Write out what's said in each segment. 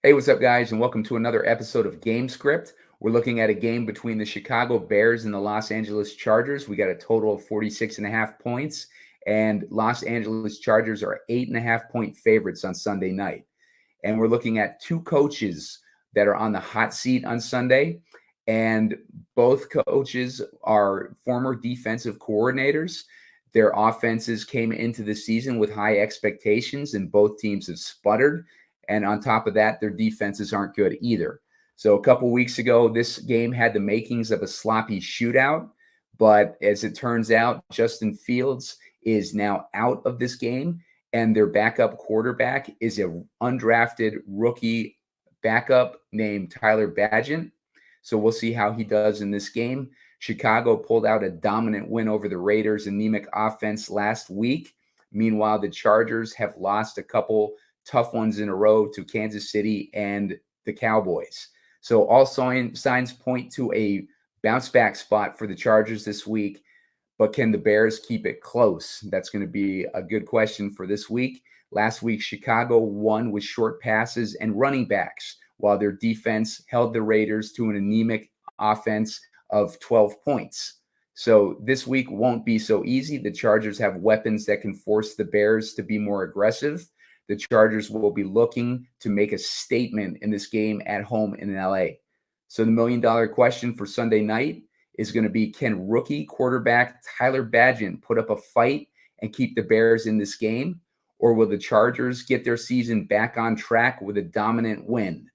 Hey, what's up, guys, and welcome to another episode of Gamescript. We're looking at a game between the Chicago Bears and the Los Angeles Chargers. We got a total of 46.5 points, and Los Angeles Chargers are 8.5-point favorites on Sunday night. And we're looking at two coaches that are on the hot seat on Sunday, and both coaches are former defensive coordinators. Their offenses came into the season with high expectations, and both teams have sputtered. And on top of that, their defenses aren't good either. So a couple weeks ago, this game had the makings of a sloppy shootout. But as it turns out, Justin Fields is now out of this game, and their backup quarterback is an undrafted rookie backup named Tyler Bagent. So we'll see how he does in this game. Chicago pulled out a dominant win over the Raiders' anemic offense last week. Meanwhile, the Chargers have lost a couple tough ones in a row to Kansas City and the Cowboys. So all signs point to a bounce back spot for the Chargers this week, but can the Bears keep it close? That's going to be a good question for this week. Last week, Chicago won with short passes and running backs, while their defense held the Raiders to an anemic offense of 12 points. So this week won't be so easy. The Chargers have weapons that can force the Bears to be more aggressive. The Chargers will be looking to make a statement in this game at home in LA. So the million-dollar question for Sunday night is going to be, can rookie quarterback Tyler Bagent put up a fight and keep the Bears in this game? Or will the Chargers get their season back on track with a dominant win?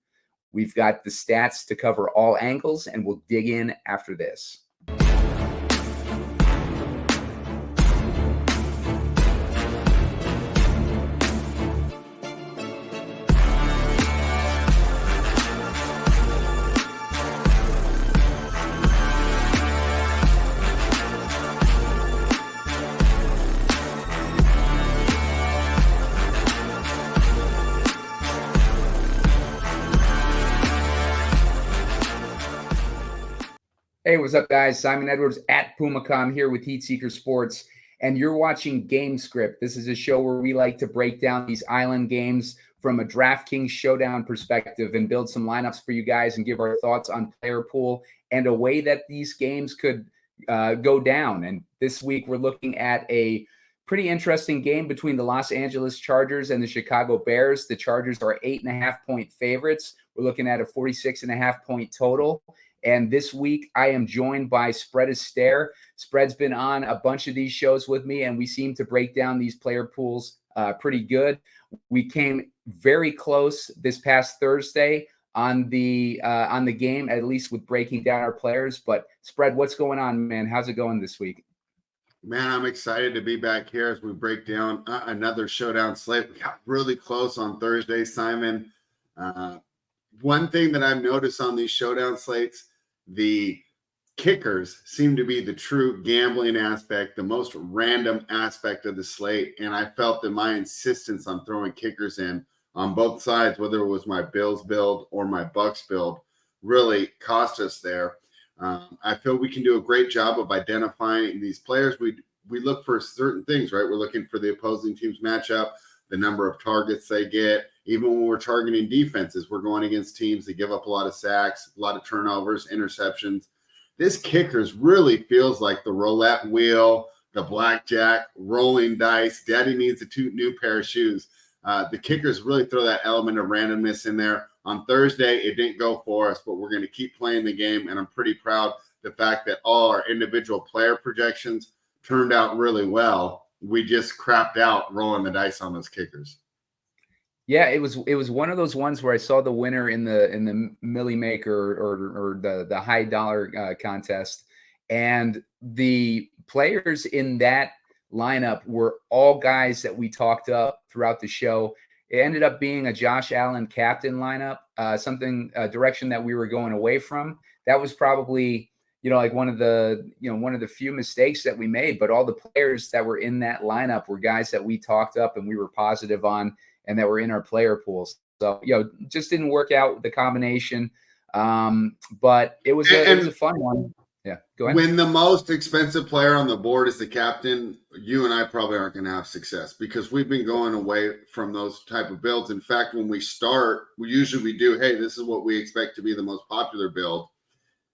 We've got the stats to cover all angles, and we'll dig in after this. Hey, what's up, guys? Simon Edwards at Pumacom here with Heat Seeker Sports, and you're watching Gamescript. This is a show where we like to break down these island games from a DraftKings Showdown perspective and build some lineups for you guys and give our thoughts on player pool and a way that these games could go down. And this week, we're looking at a pretty interesting game between the Los Angeles Chargers and the Chicago Bears. The Chargers are 8.5-point favorites. We're looking at a 46.5-point total. And this week, I am joined by Spread Astaire. Spread's been on a bunch of these shows with me, and we seem to break down these player pools pretty good. We came very close this past Thursday on the game, at least with breaking down our players. But Spread, what's going on, man? How's it going this week? Man, I'm excited to be back here as we break down another showdown slate. We got really close on Thursday, Simon. One thing that I've noticed on these showdown slates, the kickers seem to be the true gambling aspect, the most random aspect of the slate. And I felt that my insistence on throwing kickers in on both sides, whether it was my Bills build or my Bucks build, really cost us there. I feel we can do a great job of identifying these players. We look for certain things, right? We're looking for the opposing team's matchup, the number of targets they get. Even when we're targeting defenses, we're going against teams that give up a lot of sacks, a lot of turnovers, interceptions. This kickers really feels like the roulette wheel, the blackjack, rolling dice. Daddy needs a new pair of shoes. The kickers really throw that element of randomness in there. On Thursday, it didn't go for us, but we're going to keep playing the game, and I'm pretty proud of the fact that all our individual player projections turned out really well. We just crapped out rolling the dice on those kickers. Yeah, it was one of those ones where I saw the winner in the Millie Maker or the high dollar contest, and the players in that lineup were all guys that we talked up throughout the show. It ended up being a Josh Allen captain lineup, a direction that we were going away from. That was probably like one of the few mistakes that we made. But all the players that were in that lineup were guys that we talked up and we were positive on, and that were in our player pools. So, just didn't work out with the combination. But it was a fun one. Yeah, go ahead. When the most expensive player on the board is the captain, you and I probably aren't going to have success because we've been going away from those type of builds. In fact, when we start, we do, hey, this is what we expect to be the most popular build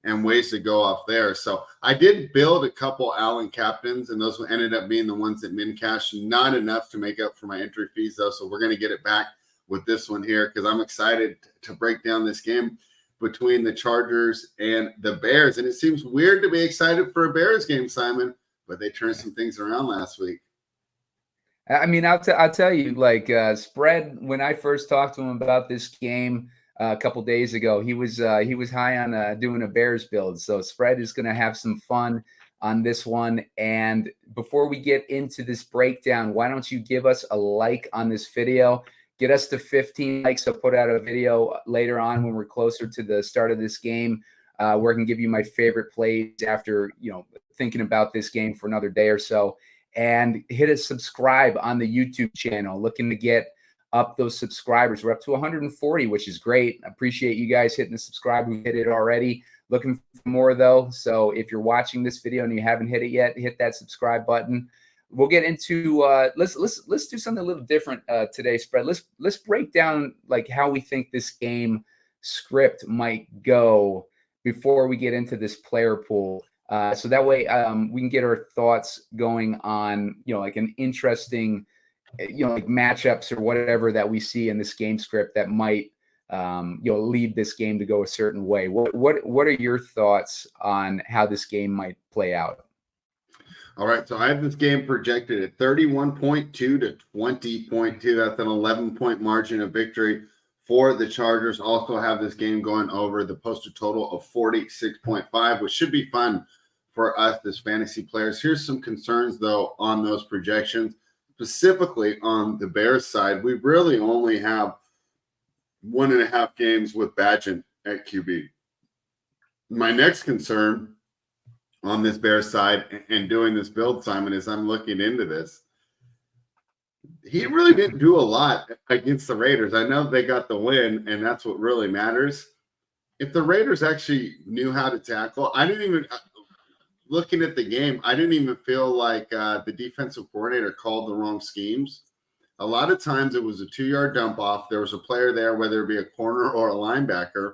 and ways to go off there. So I did build a couple Allen captains, and those ended up being the ones that min cash. Not enough to make up for my entry fees, though. So we're going to get it back with this one here because I'm excited to break down this game between the Chargers and the Bears. And it seems weird to be excited for a Bears game, Simon, but they turned some things around last week. I mean, I'll tell you, like Spread, when I first talked to him about this game a couple days ago, he was high on doing a Bears build. So Spread is going to have some fun on this one. And before we get into this breakdown, why don't you give us a like on this video? Get us to 15 likes. I'll put out a video later on when we're closer to the start of this game where I can give you my favorite plays after, thinking about this game for another day or so. And hit a subscribe on the YouTube channel. Looking to get up those subscribers. We're up to 140, which is great. I appreciate you guys hitting the subscribe. We hit it already. Looking for more, though. So if you're watching this video and you haven't hit it yet, hit that subscribe button. We'll get into let's do something a little different today, Spread. Let's break down like how we think this game script might go before we get into this player pool. So that way we can get our thoughts going on, like an interesting, like matchups or whatever that we see in this game script that might, lead this game to go a certain way. What are your thoughts on how this game might play out? All right, so I have this game projected at 31.2 to 20.2. That's an 11-point margin of victory for the Chargers. Also have this game going over the posted total of 46.5, which should be fun for us as fantasy players. Here's some concerns, though, on those projections. Specifically on the Bears side, we really only have 1.5 games with Bagent at QB. My next concern on this Bears side and doing this build, Simon, is I'm looking into this. He really didn't do a lot against the Raiders. I know they got the win, and that's what really matters. If the Raiders actually knew how to tackle, looking at the game, I didn't even feel like the defensive coordinator called the wrong schemes. A lot of times it was a 2-yard dump off. There was a player there, whether it be a corner or a linebacker,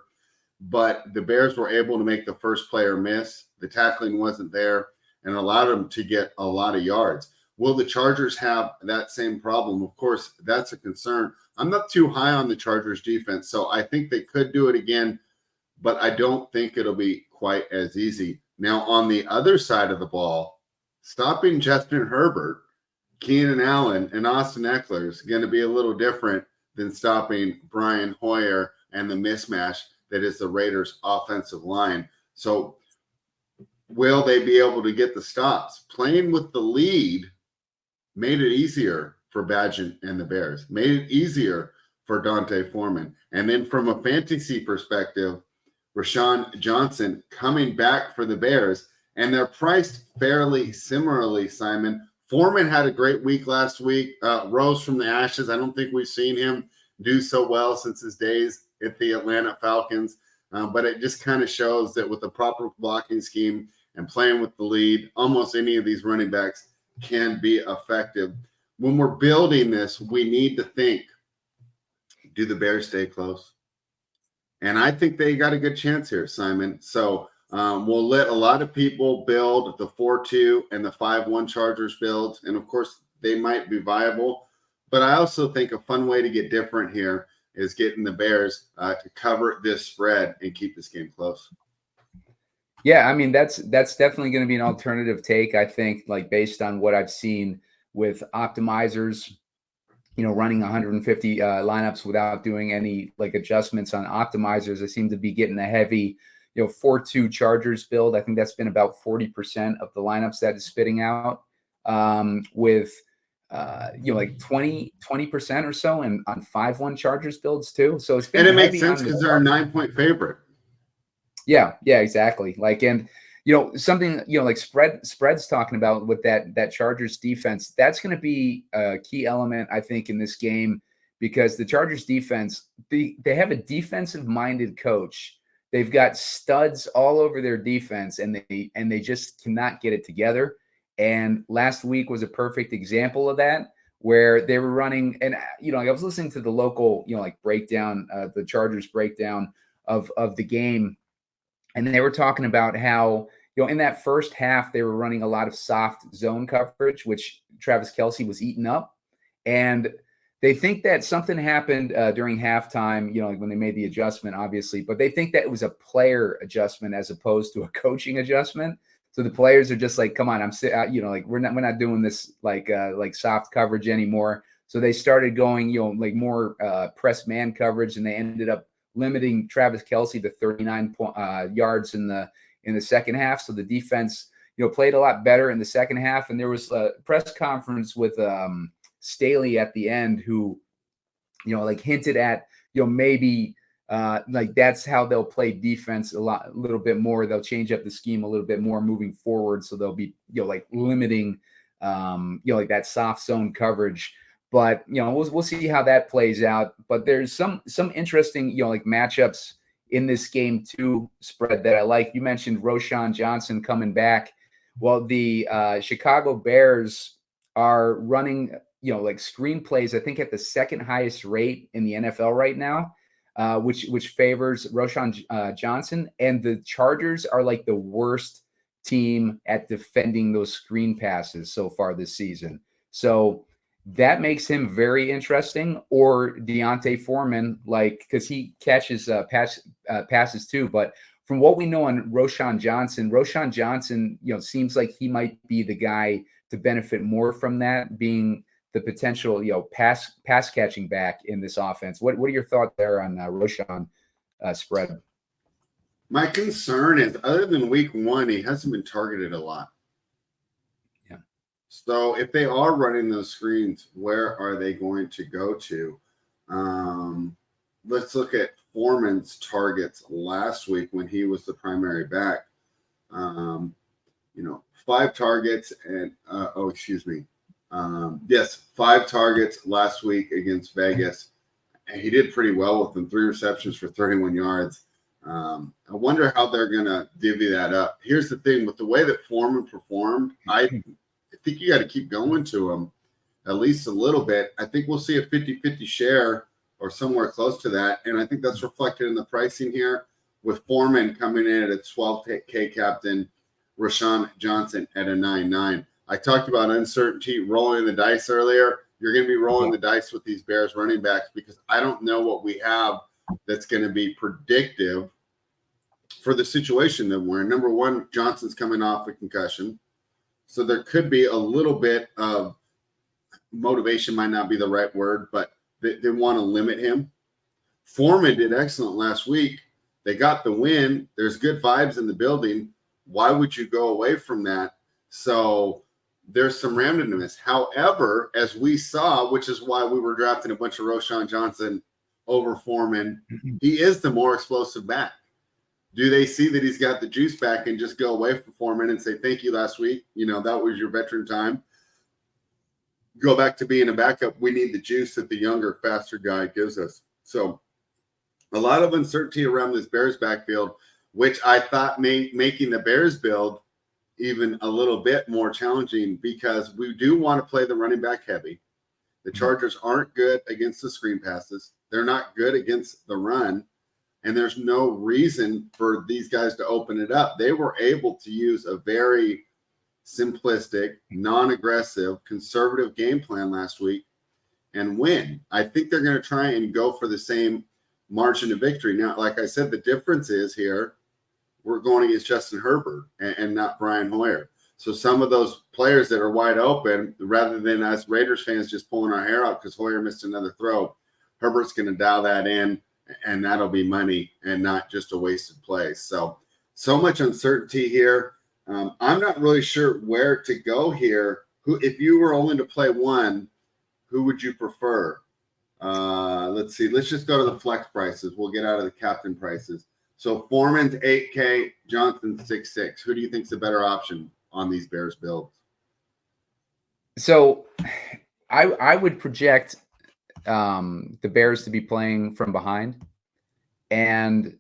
but the Bears were able to make the first player miss. The tackling wasn't there and allowed them to get a lot of yards. Will the Chargers have that same problem? Of course, that's a concern. I'm not too high on the Chargers defense, so I think they could do it again, but I don't think it'll be quite as easy. Now, on the other side of the ball, stopping Justin Herbert, Keenan Allen, and Austin Ekeler is going to be a little different than stopping Brian Hoyer and the mismatch that is the Raiders' offensive line. So will they be able to get the stops? Playing with the lead made it easier for Bagent and the Bears, made it easier for Dante Foreman. And then from a fantasy perspective, Roschon Johnson coming back for the Bears, and they're priced fairly similarly, Simon. Foreman had a great week last week, rose from the ashes. I don't think we've seen him do so well since his days at the Atlanta Falcons, but it just kind of shows that with the proper blocking scheme and playing with the lead, almost any of these running backs can be effective. When we're building this, we need to think, do the Bears stay close? And I think they got a good chance here, Simon. So we'll let a lot of people build the 4-2 and the 5-1 Chargers builds. And, of course, they might be viable. But I also think a fun way to get different here is getting the Bears to cover this spread and keep this game close. Yeah, I mean, that's definitely going to be an alternative take, I think, like based on what I've seen with optimizers, running 150 lineups without doing any like adjustments on optimizers. I seem to be getting a heavy, 4-2 Chargers build. I think that's been about 40% of the lineups that is spitting out with, like 20% or so and on 5-1 Chargers builds too. So it's been, and it makes sense because they're a 9-point favorite. Yeah, exactly. Like, and something, like spreads talking about with that Chargers defense, that's going to be a key element, I think, in this game, because the Chargers defense, they have a defensive minded coach they've got studs all over their defense, and they just cannot get it together. And last week was a perfect example of that, where they were running. And I was listening to the local, like breakdown, the Chargers breakdown of the game, and they were talking about how in that first half they were running a lot of soft zone coverage, which Travis Kelce was eating up, and they think that something happened during halftime, like when they made the adjustment, obviously, but they think that it was a player adjustment as opposed to a coaching adjustment. So the players are just like, come on, like we're not doing this like soft coverage anymore. So they started going, like more press man coverage, and they ended up limiting Travis Kelce to 39 yards in the second half. So the defense, played a lot better in the second half. And there was a press conference with Staley at the end, who, like hinted at, maybe like that's how they'll play defense a little bit more. They'll change up the scheme a little bit more moving forward. So they'll be, like limiting, like that soft zone coverage. But, we'll see how that plays out. But there's some interesting, like matchups in this game too, Spread, that I like. You mentioned Roschon Johnson coming back. Well, the Chicago Bears are running, like screenplays, I think at the second highest rate in the NFL right now, which favors Roschon Johnson. And the Chargers are like the worst team at defending those screen passes so far this season. So that makes him very interesting. Or Deontay Foreman, like, because he catches passes too. But from what we know on Roschon Johnson, seems like he might be the guy to benefit more from that, being the potential, pass catching back in this offense. What are your thoughts there on Roschon, Spread? My concern is, other than week one, he hasn't been targeted a lot. Yeah. So if they are running those screens, where are they going to go to? Let's look at Foreman's targets last week when he was the primary back. 5 targets and 5 targets last week against Vegas. And he did pretty well with them, 3 receptions for 31 yards. I wonder how they're going to divvy that up. Here's the thing, with the way that Foreman performed, I think you got to keep going to him at least a little bit. I think we'll see a 50-50 share or somewhere close to that. And I think that's reflected in the pricing here, with Foreman coming in at a 12K captain, Roschon Johnson at a 9.9. I talked about uncertainty, rolling the dice earlier. You're going to be rolling the dice with these Bears running backs, because I don't know what we have that's going to be predictive for the situation that we're in. Number one, Johnson's coming off a concussion. So there could be a little bit of motivation, might not be the right word, but they want to limit him. Foreman did excellent last week. They got the win. There's good vibes in the building. Why would you go away from that? So there's some randomness. However, as we saw, which is why we were drafting a bunch of Roschon Johnson over Foreman, he is the more explosive back. Do they see that he's got the juice back and just go away from Foreman and say, thank you last week? That was your veteran time. Go back to being a backup. We need the juice that the younger, faster guy gives us. So a lot of uncertainty around this Bears backfield, which I thought making the Bears build even a little bit more challenging, because we do want to play the running back heavy. The Chargers aren't good against the screen passes. They're not good against the run. And there's no reason for these guys to open it up. They were able to use a very simplistic, non-aggressive, conservative game plan last week and win. I think they're going to try and go for the same margin of victory. Now, like I said, the difference is here, we're going against Justin Herbert and not Brian Hoyer. So some of those players that are wide open, rather than us Raiders fans just pulling our hair out because Hoyer missed another throw, Herbert's going to dial that in, and that'll be money and not just a wasted play. So much uncertainty here. I'm not really sure where to go here. If you were only to play one, who would you prefer? Let's see. Let's just go to the flex prices. We'll get out of the captain prices. So Foreman's 8K, Johnson's 6.6. Who do you think's the better option on these Bears builds? So I would project the Bears to be playing from behind. And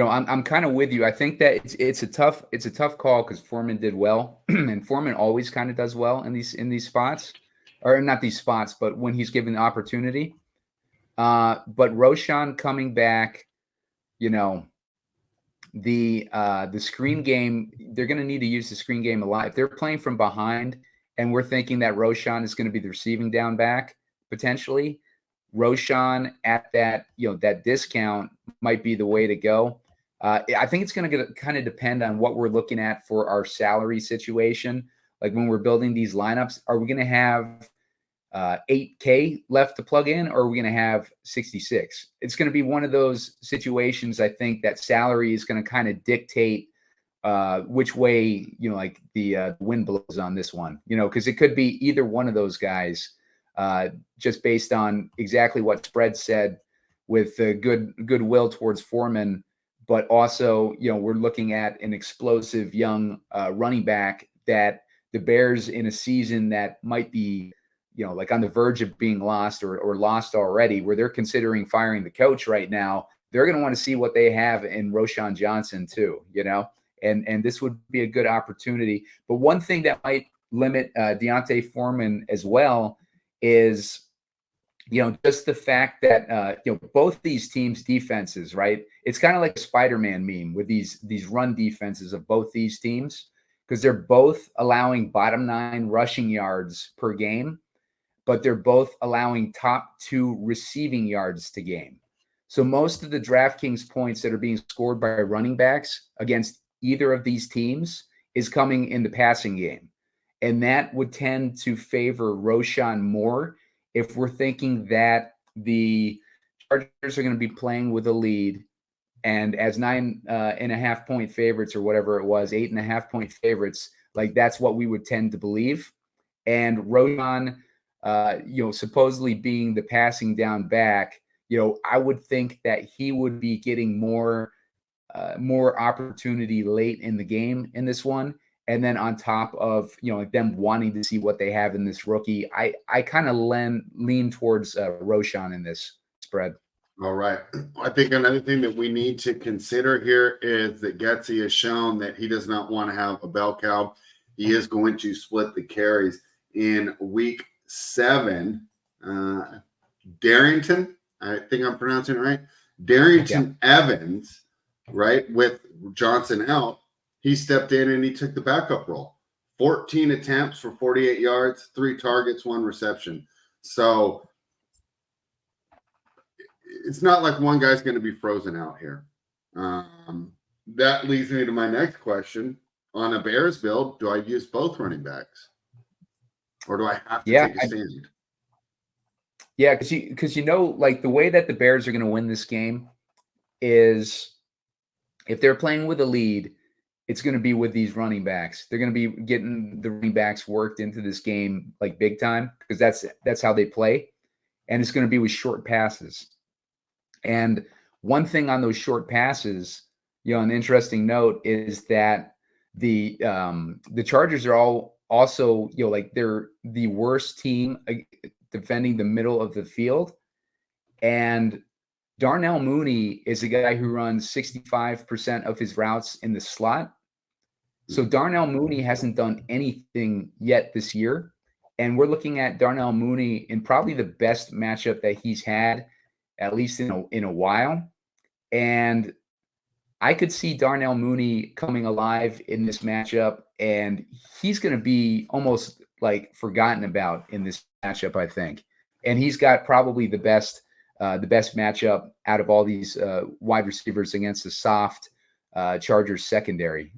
I'm kind of with you. I think that it's a tough call because Foreman did well, and Foreman always kind of does well in these spots, or not these spots, but when he's given the opportunity. But Roschon coming back, the screen game, they're going to need to use the screen game a lot. If they're playing from behind, and we're thinking that Roschon is going to be the receiving down back potentially, Roschon at that that discount might be the way to go. I think it's going to kind of depend on what we're looking at for our salary situation. Like when we're building these lineups, are we going to have 8K left to plug in, or are we going to have 66? It's going to be one of those situations. I think that salary is going to kind of dictate which way, like the wind blows on this one, because it could be either one of those guys, just based on exactly what Spread said with the goodwill towards Foreman. But also, we're looking at an explosive young running back that the Bears in a season that might be, like on the verge of being lost or lost already, where they're considering firing the coach right now. They're going to want to see what they have in Roschon Johnson too, and this would be a good opportunity. But one thing that might limit D'Onta Foreman as well is, just the fact that, both these teams' defenses, right? It's kind of like a Spider-Man meme with these run defenses of both these teams, because they're both allowing bottom 9 rushing yards per game, but they're both allowing top 2 receiving yards to game. So most of the DraftKings points that are being scored by running backs against either of these teams is coming in the passing game. And that would tend to favor Roschon more if we're thinking that the Chargers are going to be playing with a lead, and as 9.5 point favorites, or whatever it was, 8.5 point favorites, like that's what we would tend to believe. And Roschon, supposedly being the passing down back, I would think that he would be getting more opportunity late in the game in this one. And then on top of, them wanting to see what they have in this rookie, I kind of lean towards Roschon in this spread. All right. I think another thing that we need to consider here is that Getsy has shown that he does not want to have a bell cow. He is going to split the carries in week 7. Darrington, I think I'm pronouncing it right. Darrington Evans, right, with Johnson out, he stepped in and he took the backup role. 14 attempts for 48 yards, 3 targets, 1 reception. So it's not like one guy's going to be frozen out here. That leads me to my next question. On a Bears build, do I use both running backs? Or do I have to take a stand? Yeah, because like the way that the Bears are going to win this game is if they're playing with a lead, it's going to be with these running backs. They're going to be getting the running backs worked into this game like big time, because that's how they play. And it's going to be with short passes. And one thing on those short passes, an interesting note is that the Chargers are all also, like they're the worst team defending the middle of the field. And Darnell Mooney is a guy who runs 65% of his routes in the slot. So Darnell Mooney hasn't done anything yet this year. And we're looking at Darnell Mooney in probably the best matchup that he's had, at least in a while. And I could see Darnell Mooney coming alive in this matchup, and he's going to be almost like forgotten about in this matchup, I think. And he's got probably the best matchup out of all these wide receivers against the soft Chargers secondary.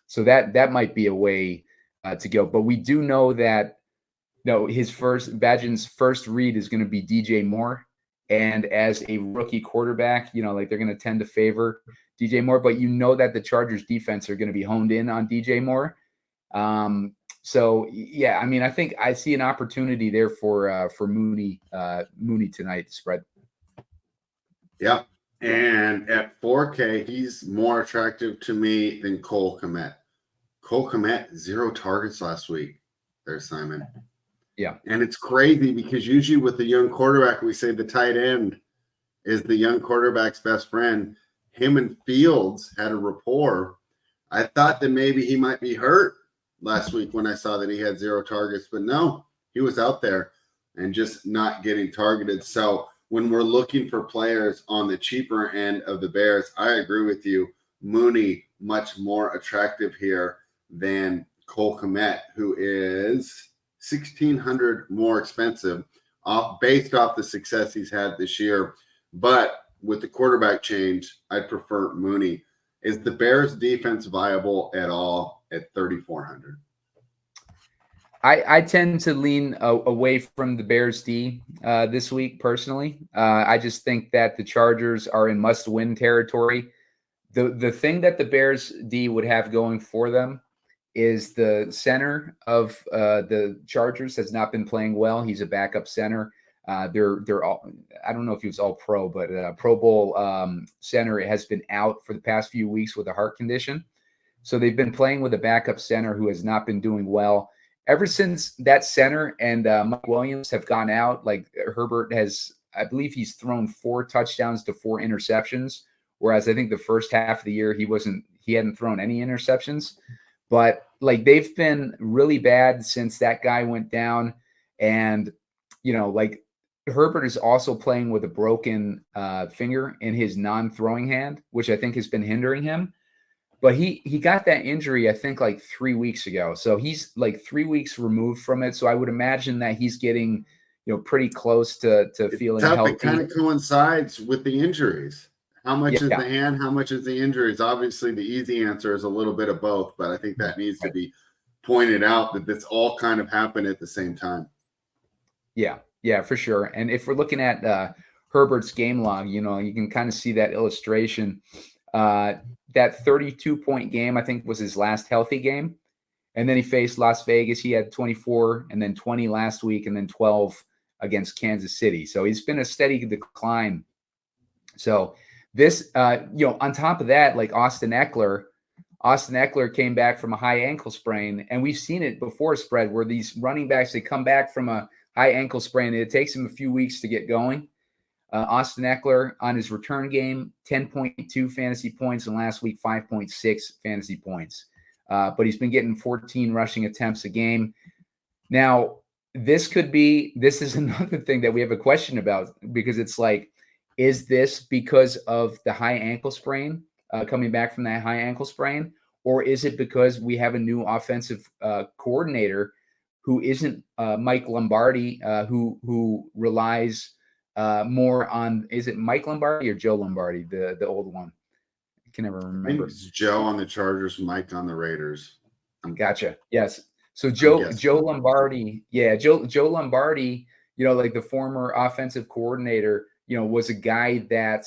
So that might be a way to go. But we do know that Bagent's first read is going to be DJ Moore. And as a rookie quarterback, like they're going to tend to favor DJ Moore, but that the Chargers defense are going to be honed in on DJ Moore. So yeah, I mean, I think I see an opportunity there for Mooney tonight to spread. Yeah. And at 4K, he's more attractive to me than Cole Kmet. Cole Kmet, 0 targets last week. There's Simon. Yeah. And it's crazy because usually with the young quarterback, we say the tight end is the young quarterback's best friend. him and Fields had a rapport. I thought that maybe he might be hurt last week when I saw that he had 0 targets, but no, he was out there and just not getting targeted. So when we're looking for players on the cheaper end of the Bears, I agree with you. Mooney, much more attractive here than Cole Kmet, who is $1,600 more expensive based off the success he's had this year. But with the quarterback change, I'd prefer Mooney. Is the Bears defense viable at all at 3,400? I tend to lean away from the Bears D this week personally. I just think that the Chargers are in must-win territory. The thing that the Bears D would have going for them is the center of the Chargers has not been playing well. He's a backup center. They're all, I don't know if he was all pro, but Pro Bowl center has been out for the past few weeks with a heart condition. So they've been playing with a backup center who has not been doing well. Ever since that center and Mike Williams have gone out, like Herbert has, I believe he's thrown 4 touchdowns to 4 interceptions, whereas I think the first half of the year he hadn't thrown any interceptions. But like they've been really bad since that guy went down. And, like Herbert is also playing with a broken finger in his non-throwing hand, which I think has been hindering him. But he got that injury, I think, like 3 weeks ago. So he's like 3 weeks removed from it. So I would imagine that he's getting, pretty close to feeling healthy. It kind of coincides with the injuries. How much is the hand? How much is the injuries? Obviously, the easy answer is a little bit of both, but I think that needs to be pointed out that this all kind of happened at the same time. Yeah, for sure. And if we're looking at Herbert's game log, you can kind of see that illustration. That 32-point game, I think, was his last healthy game. And then he faced Las Vegas. He had 24 and then 20 last week and then 12 against Kansas City. So he's been a steady decline. So this, on top of that, like Austin Ekeler came back from a high ankle sprain. And we've seen it before, Spread, where these running backs, they come back from a high ankle sprain and it takes them a few weeks to get going. Austin Ekeler on his return game, 10.2 fantasy points, and last week 5.6 fantasy points. But he's been getting 14 rushing attempts a game. Now, this is another thing that we have a question about, because it's like, is this because of the high ankle sprain, coming back from that high ankle sprain, or is it because we have a new offensive coordinator who isn't Mike Lombardi, who relies more on, is it Mike Lombardi or Joe Lombardi, the old one? I can never remember. I think it's Joe on the Chargers, Mike on the Raiders. Gotcha. Yes. So Joe Lombardi, Joe Lombardi, like the former offensive coordinator, was a guy that,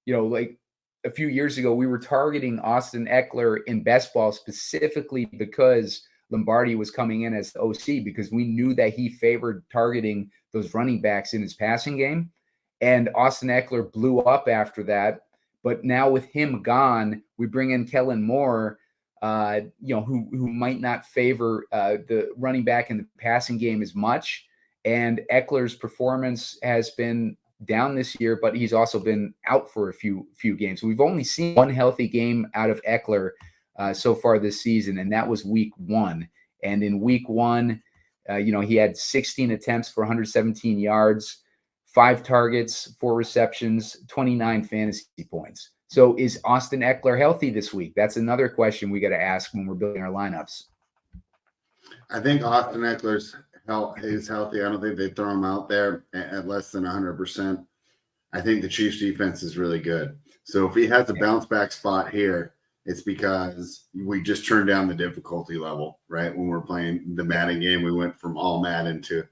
like a few years ago, we were targeting Austin Ekeler in best ball specifically because Lombardi was coming in as the OC, because we knew that he favored targeting those running backs in his passing game. And Austin Ekeler blew up after that. But now with him gone, we bring in Kellen Moore, who might not favor the running back in the passing game as much. And Eckler's performance has been down this year, but he's also been out for a few games. We've only seen one healthy game out of Ekeler so far this season, and that was week 1. And in week 1, he had 16 attempts for 117 yards, 5 targets, 4 receptions, 29 fantasy points. So is Austin Ekeler healthy this week? That's another question we got to ask when we're building our lineups. I think Austin Eckler's is healthy. I don't think they throw him out there at less than 100%. I think the Chiefs defense is really good. So if he has a bounce back spot here, it's because we just turned down the difficulty level, right? When we're playing the Madden game, we went from all Madden to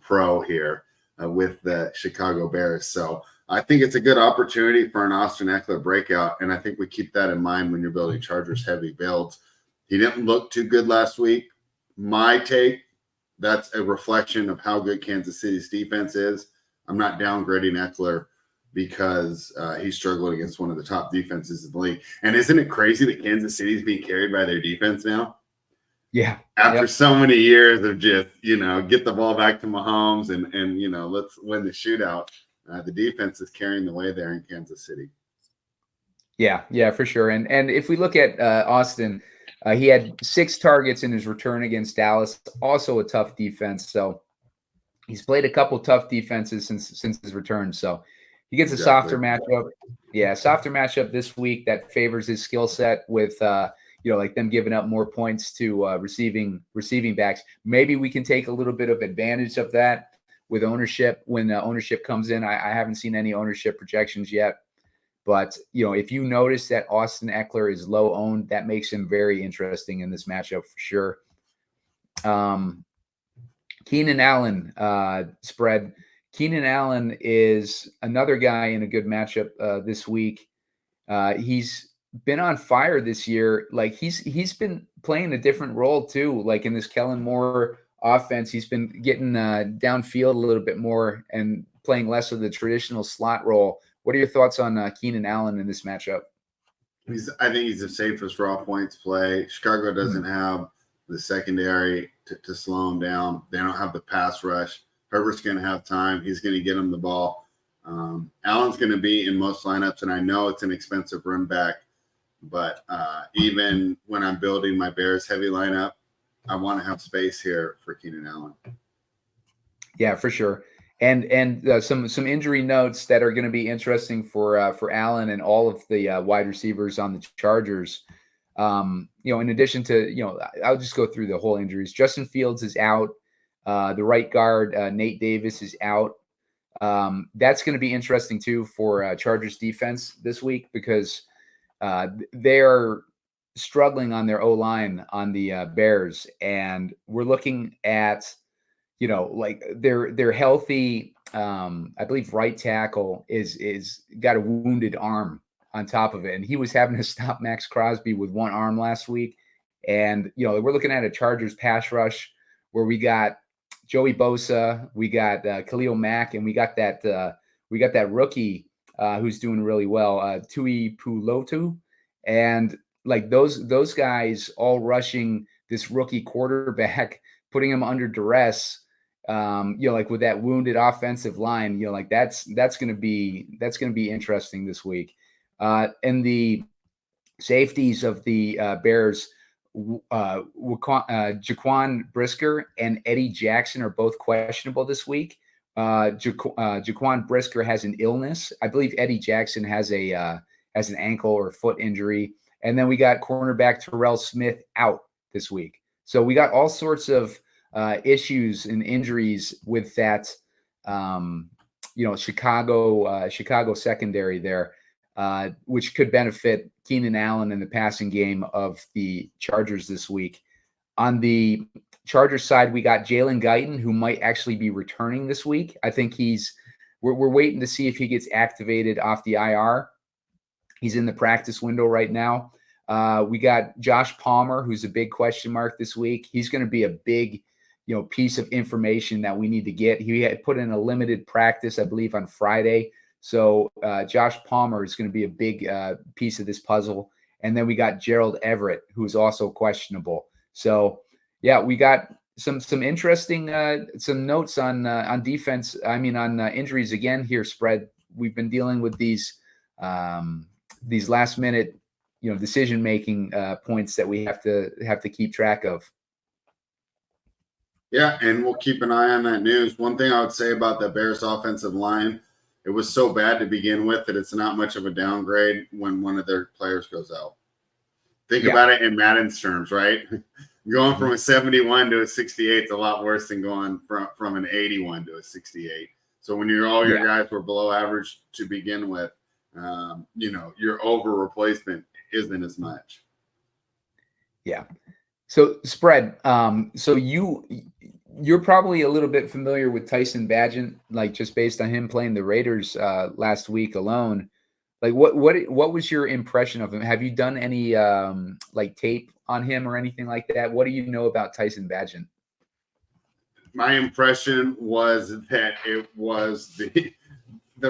pro here with the Chicago Bears. So I think it's a good opportunity for an Austin Ekeler breakout, and I think we keep that in mind when you're building Chargers heavy builds. He didn't look too good last week. My take, that's a reflection of how good Kansas City's defense is. I'm not downgrading Ekeler because he struggled against one of the top defenses in the league. And isn't it crazy that Kansas City is being carried by their defense now? Yeah. After so many years of just, get the ball back to Mahomes and let's win the shootout. The defense is carrying the way there in Kansas City. Yeah, for sure. And if we look at Austin, he had 6 targets in his return against Dallas, also a tough defense. So he's played a couple tough defenses since his return. So he gets a softer matchup. Yeah, softer matchup this week that favors his skill set with like them giving up more points to receiving backs. Maybe we can take a little bit of advantage of that with ownership when ownership comes in. I haven't seen any ownership projections yet. But, if you notice that Austin Ekeler is low owned, that makes him very interesting in this matchup for sure. Keenan Allen spread. Keenan Allen is another guy in a good matchup this week. He's been on fire this year. Like he's been playing a different role too. Like in this Kellen Moore offense, he's been getting downfield a little bit more and playing less of the traditional slot role. What are your thoughts on Keenan Allen in this matchup? I think he's the safest raw points play. Chicago doesn't have the secondary to slow him down. They don't have the pass rush. Herbert's going to have time. He's going to get him the ball. Allen's going to be in most lineups, and I know it's an expensive run back, but even when I'm building my Bears heavy lineup, I want to have space here for Keenan Allen. Yeah, for sure. And some injury notes that are going to be interesting for Allen and all of the wide receivers on the Chargers. In addition to, I'll just go through the whole injuries. Justin Fields is out. The right guard, Nate Davis, is out. That's going to be interesting too for Chargers defense this week because they're struggling on their O-line on the Bears, and we're looking at like they're healthy. I believe right tackle is got a wounded arm on top of it, and he was having to stop Max Crosby with one arm last week. And we're looking at a Chargers pass rush where we got Joey Bosa, we got Khalil Mack, and we got that rookie who's doing really well, Tui Pulotu, and like those guys all rushing this rookie quarterback, putting him under duress. Like with that wounded offensive line, like that's going to be interesting this week. And the safeties of the Bears, Jaquan Brisker and Eddie Jackson are both questionable this week. Jaquan Brisker has an illness. I believe Eddie Jackson has an ankle or foot injury. And then we got cornerback Terrell Smith out this week. So we got all sorts of issues and injuries with that, Chicago secondary there, which could benefit Keenan Allen in the passing game of the Chargers this week. On the Chargers side, we got Jalen Guyton, who might actually be returning this week. I think we're waiting to see if he gets activated off the IR. He's in the practice window right now. We got Josh Palmer, who's a big question mark this week. He's going to be a big, piece of information that we need to get. He had put in a limited practice, I believe, on Friday. So Josh Palmer is going to be a big piece of this puzzle. And then we got Gerald Everett, who is also questionable. So yeah, we got some interesting some notes on defense. I mean, on injuries again here. Spread. We've been dealing with these last minute, decision making points that we have to keep track of. Yeah, and we'll keep an eye on that news. One thing I would say about the Bears offensive line, it was so bad to begin with that it's not much of a downgrade when one of their players goes out. Think about it in Madden's terms, right? Going from a 71 to a 68 is a lot worse than going from an 81 to a 68. So when all your guys were below average to begin with, your over replacement isn't as much. Yeah. So spread. So you're probably a little bit familiar with Tyson Bagent, like just based on him playing the Raiders last week alone. Like what was your impression of him? Have you done any like tape on him or anything like that? What do you know about Tyson Bagent? My impression was that it was the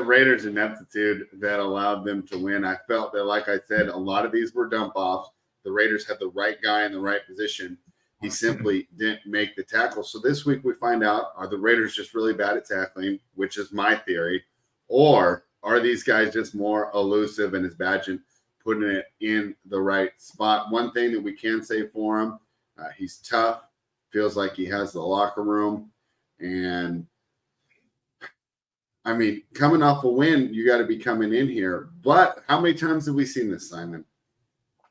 Raiders' ineptitude that allowed them to win. I felt that, like I said, a lot of these were dump offs. The Raiders had the right guy in the right position. He simply didn't make the tackle. So this week we find out, are the Raiders just really bad at tackling, which is my theory, or are these guys just more elusive and is Bagent putting it in the right spot. One thing that we can say for him, he's tough, feels like he has the locker room. And I mean, coming off a win, you got to be coming in here. But how many times have we seen this, Simon?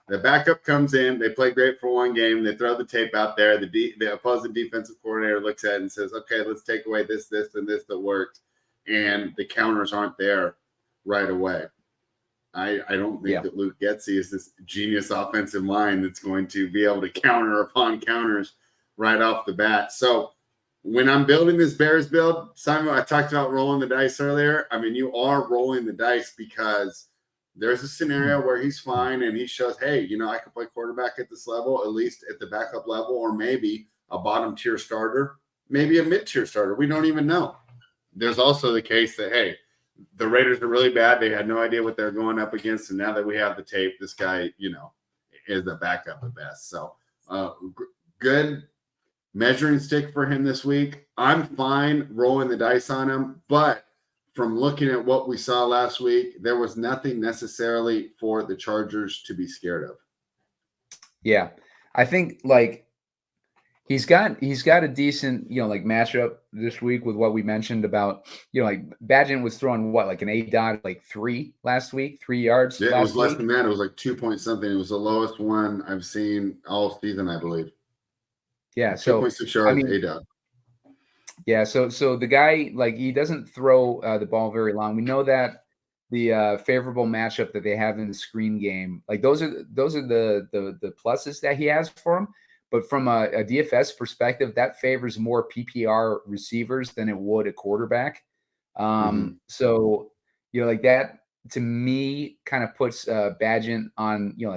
The backup comes in, they play great for one game, they throw the tape out there, the opposing defensive coordinator looks at it and says, okay, let's take away this, and this that works, and the counters aren't there right away. I don't think that Luke Getsy is this genius offensive mind that's going to be able to counter upon counters right off the bat. So when I'm building this Bears build, Simon, I talked about rolling the dice earlier. I mean, you are rolling the dice because there's a scenario where he's fine and he shows, hey, you know, I can play quarterback at this level, at least at the backup level, or maybe a bottom tier starter, maybe a mid tier starter. We don't even know. There's also the case that, hey, the Raiders are really bad. They had no idea what they're going up against. And now that we have the tape, this guy, you know, is the backup at best. So good measuring stick for him this week. I'm fine rolling the dice on him, but from looking at what we saw last week, there was nothing necessarily for the Chargers to be scared of. Yeah. I think like he's got a decent, you know, like matchup this week with what we mentioned about, you know, like Bagent was throwing what, like an A-dot, like 3 last week, 3 yards. Yeah, it was less than that. It was like 2 point something. It was the lowest one I've seen all season, I believe. Yeah. So 2.6 yards, A-dot. Yeah, so the guy, like, he doesn't throw the ball very long. We know that the favorable matchup that they have in the screen game, like those are the pluses that he has for him. But from a DFS perspective, that favors more PPR receivers than it would a quarterback. So, you know, like that to me kind of puts Bagent on, you know,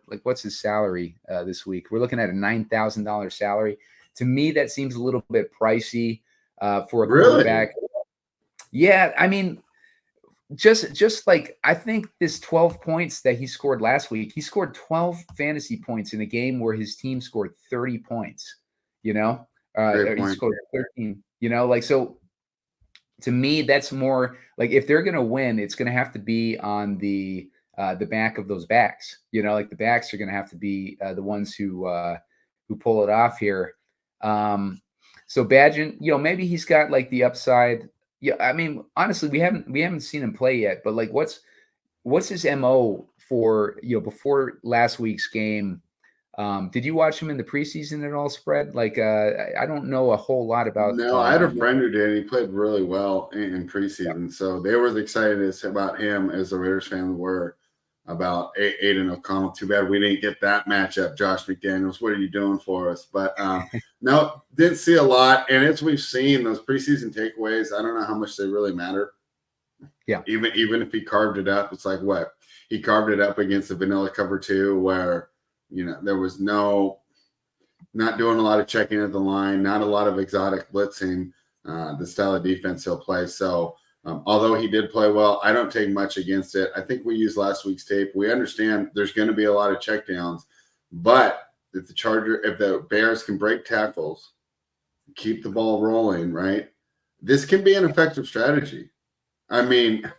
like what's his salary this week? We're looking at a $9,000 salary. To me, that seems a little bit pricey for a quarterback. Yeah, I mean, just like I think this 12 points that he scored last week, he scored 12 fantasy points in a game where his team scored 30 points. You know, he scored 13. You know, like so. To me, that's more like if they're going to win, it's going to have to be on the back of those backs. You know, like the backs are going to have to be the ones who pull it off here. So Bagent, you know, maybe he's got like the upside. Yeah, I mean, honestly, we haven't seen him play yet, but like what's his MO for, you know, before last week's game? Did you watch him in the preseason at all, Spread? Like I don't know a whole lot about. No, I had a friend who did. He played really well in preseason. So they were as excited about him as the Raiders fans were about Aiden O'Connell. Too bad we didn't get that matchup. Josh McDaniels, what are you doing for us? But no, didn't see a lot. And as we've seen, those preseason takeaways, I don't know how much they really matter. Yeah. Even if he carved it up, it's like what? He carved it up against the vanilla cover 2 where, you know, there was not doing a lot of checking at the line, not a lot of exotic blitzing, the style of defense he'll play. So although he did play well, I don't take much against it. I think we used last week's tape. We understand there's going to be a lot of checkdowns, but if the Bears can break tackles, keep the ball rolling, right? This can be an effective strategy. I mean,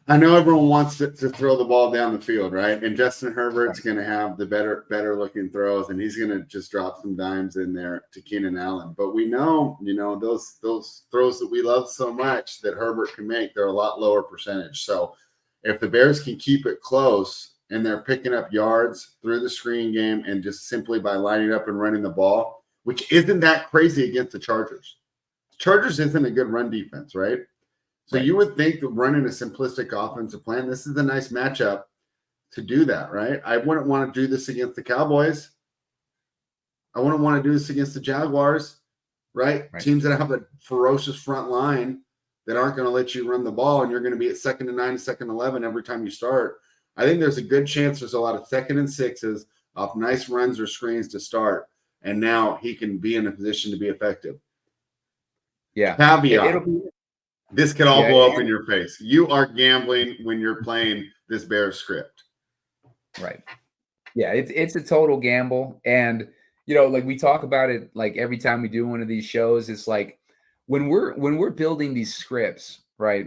I know everyone wants to throw the ball down the field, right? And Justin Herbert's going to have the better looking throws, and he's going to just drop some dimes in there to Keenan Allen. But we know, you know, those throws that we love so much that Herbert can make, they're a lot lower percentage. So if the Bears can keep it close and they're picking up yards through the screen game and just simply by lining up and running the ball, which isn't that crazy against the Chargers. Chargers isn't a good run defense, right? So you would think that running a simplistic offensive plan, this is a nice matchup to do that, right? I wouldn't want to do this against the Cowboys. I wouldn't want to do this against the Jaguars, right? Teams that have a ferocious front line that aren't going to let you run the ball, and you're going to be at 2nd and 9, 2nd and 11 every time you start. I think there's a good chance there's a lot of 2nd and 6s off nice runs or screens to start, and now he can be in a position to be effective. Yeah. Caveat. This could all blow up in your face. You are gambling when you're playing this Bears script. Right. Yeah, it's a total gamble. And, you know, like we talk about it like every time we do one of these shows, it's like when we're building these scripts, right?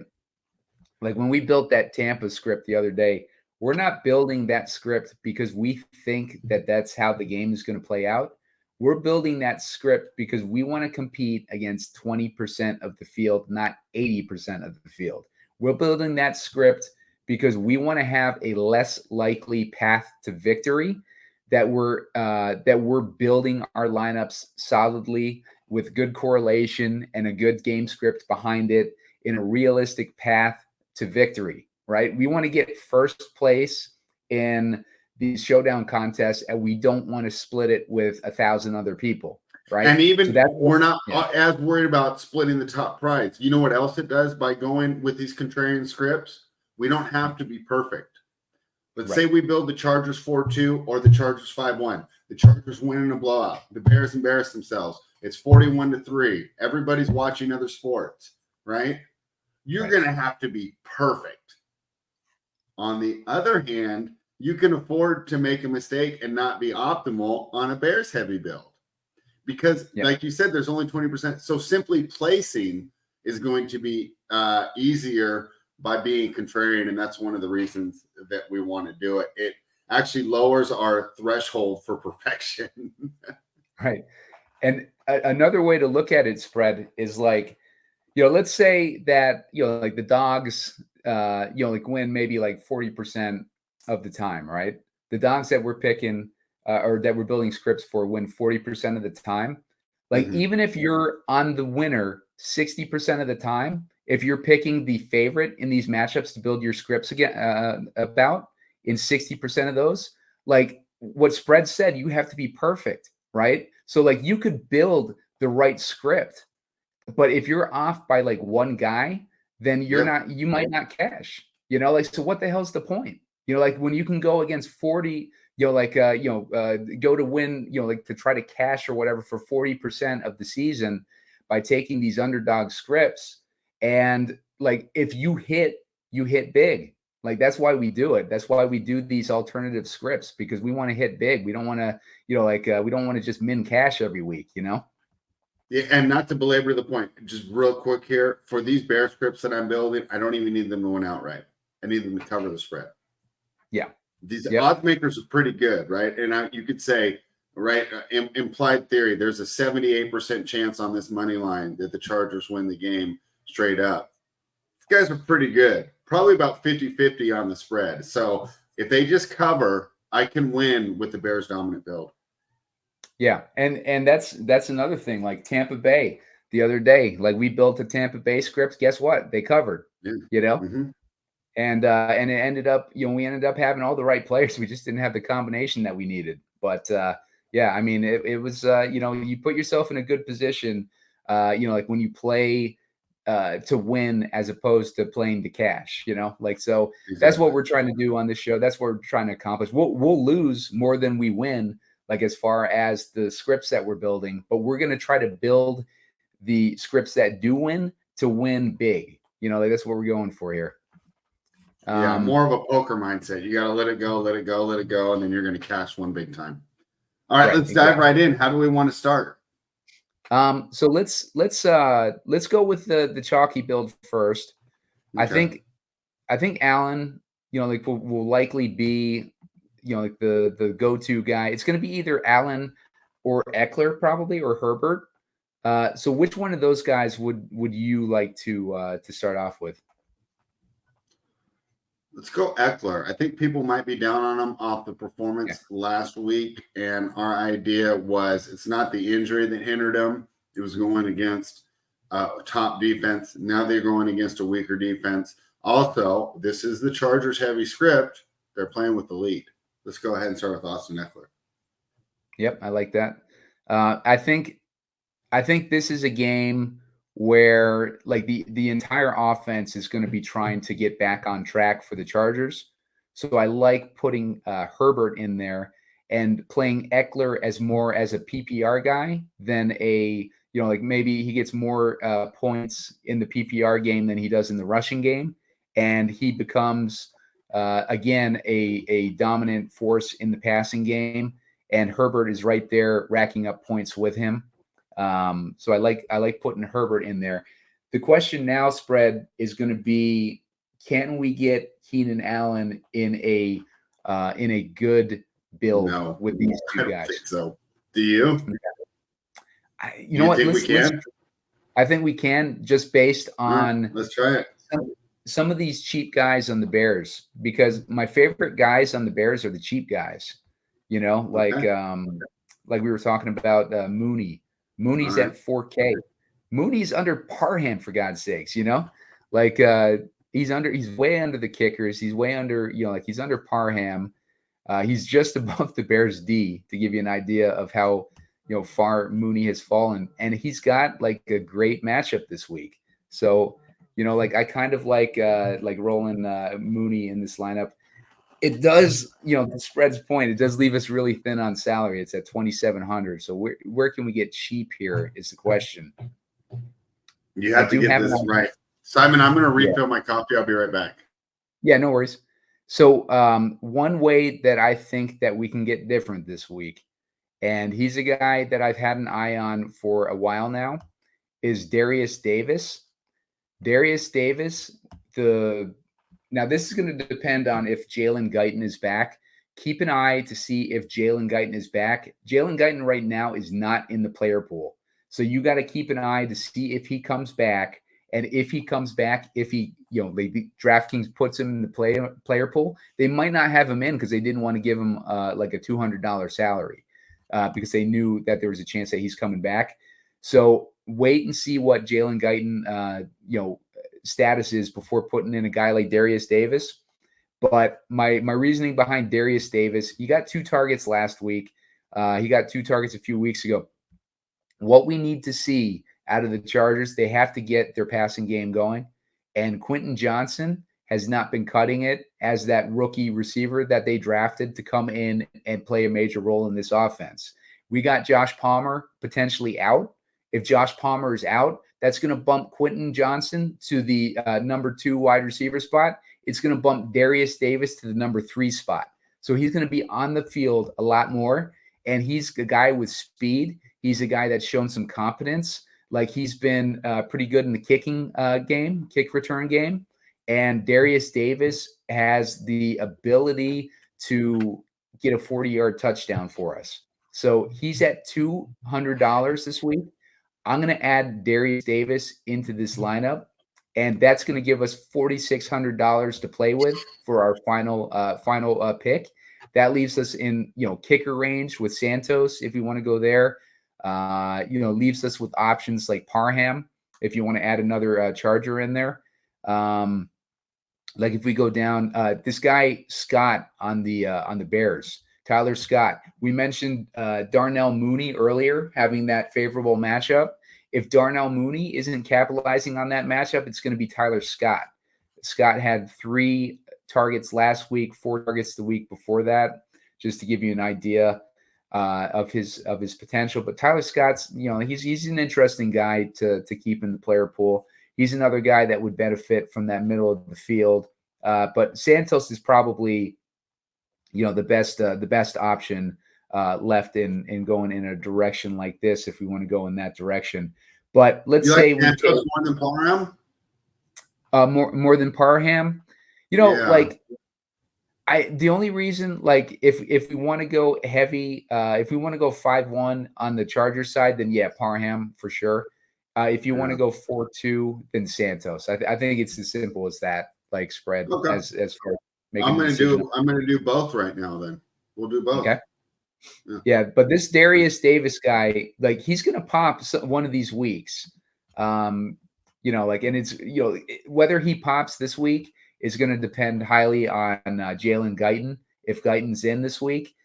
Like when we built that Tampa script the other day, we're not building that script because we think that that's how the game is going to play out. We're building that script because we want to compete against 20% of the field, not 80% of the field. We're building that script because we want to have a less likely path to victory, that we're building our lineups solidly with good correlation and a good game script behind it in a realistic path to victory, right? We want to get first place in these showdown contests, and we don't want to split it with 1,000 other people, right? And even so we're not as worried about splitting the top prize. You know what else it does by going with these contrarian scripts? We don't have to be perfect. Let's say we build the Chargers 4-2 or the Chargers 5-1. The Chargers win in a blowout. The Bears embarrass themselves. It's 41-3. Everybody's watching other sports, right? You're going to have to be perfect. On the other hand, you can afford to make a mistake and not be optimal on a Bears heavy build. Because like you said, there's only 20%. So simply placing is going to be easier by being contrarian. And that's one of the reasons that we want to do it. It actually lowers our threshold for perfection. Right. And another way to look at it, spread, is like, let's say that, like the dogs, like win maybe like 40% of the time, right? The dogs that we're picking or that we're building scripts for win 40% of the time. Like even if you're on the winner 60% of the time, if you're picking the favorite in these matchups to build your scripts again about in 60% of those, like what spread said, you have to be perfect, right? So like you could build the right script, but if you're off by like one guy, then you might not cash, like, so what the hell's the point? Like when you can go against 40, go to win, like to try to cash or whatever for 40% of the season by taking these underdog scripts. And like, if you hit big. Like, that's why we do it. That's why we do these alternative scripts, because we want to hit big. We don't want to, we don't want to just min cash every week, Yeah. And not to belabor the point, just real quick here, for these bear scripts that I'm building, I don't even need them to win outright. I need them to cover the spread. Yeah. These odds makers are pretty good, right? And you could say, right, implied theory, there's a 78% chance on this money line that the Chargers win the game straight up. These guys are pretty good. Probably about 50-50 on the spread. So if they just cover, I can win with the Bears dominant build. Yeah. And that's another thing. Like Tampa Bay the other day, like we built a Tampa Bay script. Guess what? They covered, And it ended up, we ended up having all the right players. We just didn't have the combination that we needed. But I mean, it was, you put yourself in a good position, like when you play to win as opposed to playing to cash, like, so that's what we're trying to do on this show. That's what we're trying to accomplish. We'll lose more than we win, like as far as the scripts that we're building, but we're going to try to build the scripts that do win to win big. Like that's what we're going for here. More of a poker mindset. You got to let it go, and then you're going to cash one big time. All right, let's dive right in. How do we want to start? So let's go with the chalky build first. Okay. I think Allen, like will likely be, like the go-to guy. It's going to be either Allen or Ekeler probably, or Herbert. So which one of those guys would you like to start off with? Let's go Ekeler. I think people might be down on him off the performance last week. And our idea was it's not the injury that hindered him. It was going against top defense. Now they're going against a weaker defense. Also, this is the Chargers heavy script. They're playing with the lead. Let's go ahead and start with Austin Ekeler. Yep, I like that. I think this is a game where like the entire offense is going to be trying to get back on track for the Chargers. So I like putting Herbert in there and playing Ekeler as more as a PPR guy than a, like maybe he gets more points in the PPR game than he does in the rushing game. And he becomes, again, a dominant force in the passing game. And Herbert is right there racking up points with him. So I like putting Herbert in there. The question now, spread, is going to be, can we get Keenan Allen in a good build with these two guys? I don't think so. Do you? You know what? Think we can? I think we can, just based on let's try it. Some of these cheap guys on the Bears, because my favorite guys on the Bears are the cheap guys. You know, like we were talking about Mooney. Mooney's at 4K. Mooney's under Parham, for God's sakes. You know, like he's way under the kickers. He's way under, he's under Parham. He's just above the Bears D, to give you an idea of how far Mooney has fallen, and he's got like a great matchup this week. So I kind of like rolling Mooney in this lineup. It does, the spread's point, it does leave us really thin on salary. It's at 2,700. So where can we get cheap here is the question. You have to get this right. Simon, I'm going to refill my coffee. I'll be right back. Yeah, no worries. So one way that I think that we can get different this week, and he's a guy that I've had an eye on for a while now, is Darius Davis. Darius Davis, now this is going to depend on if Jalen Guyton is back. Keep an eye to see if Jalen Guyton is back. Jalen Guyton right now is not in the player pool. So you got to keep an eye to see if he comes back. And if he comes back, if he, DraftKings puts him in the player pool, they might not have him in because they didn't want to give him like a $200 salary because they knew that there was a chance that he's coming back. So wait and see what Jalen Guyton, status is before putting in a guy like Darius Davis. But my reasoning behind Darius Davis, he got 2 targets last week. He got 2 targets a few weeks ago. What we need to see out of the Chargers, they have to get their passing game going. And Quentin Johnson has not been cutting it as that rookie receiver that they drafted to come in and play a major role in this offense. We got Josh Palmer potentially out. If Josh Palmer is out, that's going to bump Quentin Johnson to the number 2 wide receiver spot. It's going to bump Darius Davis to the number 3 spot. So he's going to be on the field a lot more. And he's a guy with speed. He's a guy that's shown some competence. Like he's been pretty good in the kicking game, kick return game. And Darius Davis has the ability to get a 40-yard touchdown for us. So he's at $200 this week. I'm going to add Darius Davis into this lineup, and that's going to give us $4,600 to play with for our final pick. That leaves us in kicker range with Santos if you want to go there. Leaves us with options like Parham if you want to add another Charger in there. Like if we go down, this guy Scott on the Bears, Tyler Scott. We mentioned Darnell Mooney earlier having that favorable matchup. If Darnell Mooney isn't capitalizing on that matchup, it's going to be Tyler Scott. Scott had 3 targets last week, 4 targets the week before that, just to give you an idea of his potential. But Tyler Scott's, he's an interesting guy to keep in the player pool. He's another guy that would benefit from that middle of the field. But Santos is probably, the best option left in going in a direction like this if we want to go in that direction. But let's say we take more than Parham. More than Parham. The only reason, like, if we want to go heavy, if we want to go 5-1 on the Chargers side, then yeah, Parham for sure. If you want to go 4-2, then Santos. I think it's as simple as that. Like spread as far as making. I'm gonna do both right now. Then we'll do both. Okay. Yeah, but this Darius Davis guy, like he's gonna pop one of these weeks. And it's whether he pops this week is going to depend highly on Jalen Guyton. If Guyton's in this week,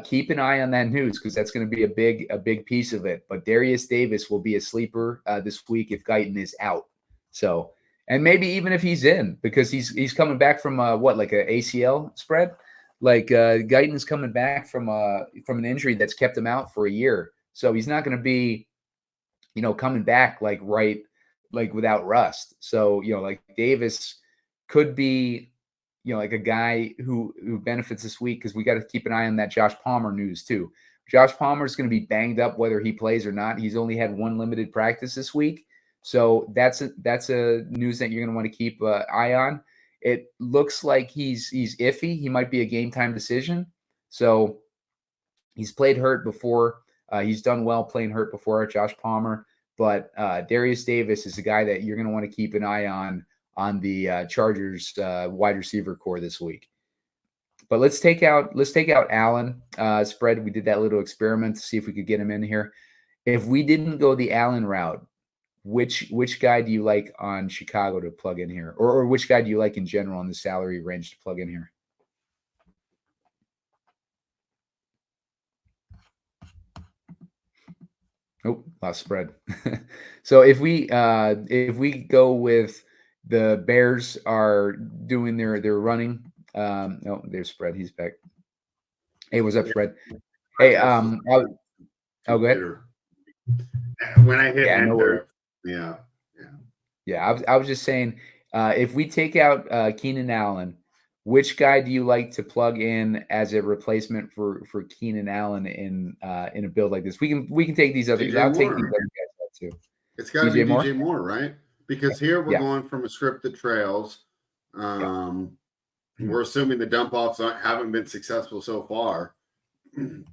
keep an eye on that news because that's going to be a big piece of it. But Darius Davis will be a sleeper this week if Guyton is out. So, and maybe even if he's in, because he's coming back from like an ACL spread. Like Guyton's coming back from an injury that's kept him out for a year. So he's not going to be, coming back like without rust. So, like Davis could be, like a guy who benefits this week because we got to keep an eye on that Josh Palmer news too. Josh Palmer is going to be banged up whether he plays or not. He's only had 1 limited practice this week. So that's a news that you're going to want to keep an eye on. it looks like he's iffy. He might be a game time decision. So he's played hurt before. He's done well playing hurt before, Josh Palmer. But Darius Davis is a guy that you're going to want to keep an eye on the Chargers wide receiver core this week. But let's take out Allen spread. We did that little experiment to see if we could get him in here. If we didn't go the Allen route, which guy do you like on Chicago to plug in here, or which guy do you like in general in the salary range to plug in here? Oh, lost spread. So if we go with the Bears are doing their running. No, there's spread. He's back. Hey, what's up, spread? Hey, go ahead. When I hit enter, I was just saying, if we take out Keenan Allen, which guy do you like to plug in as a replacement for Keenan Allen in a build like this? We can take these other. I'll take these other guys out too. It's got to be DJ Moore, right? Because here we're going from a script that trails. We're assuming the dump offs haven't been successful so far.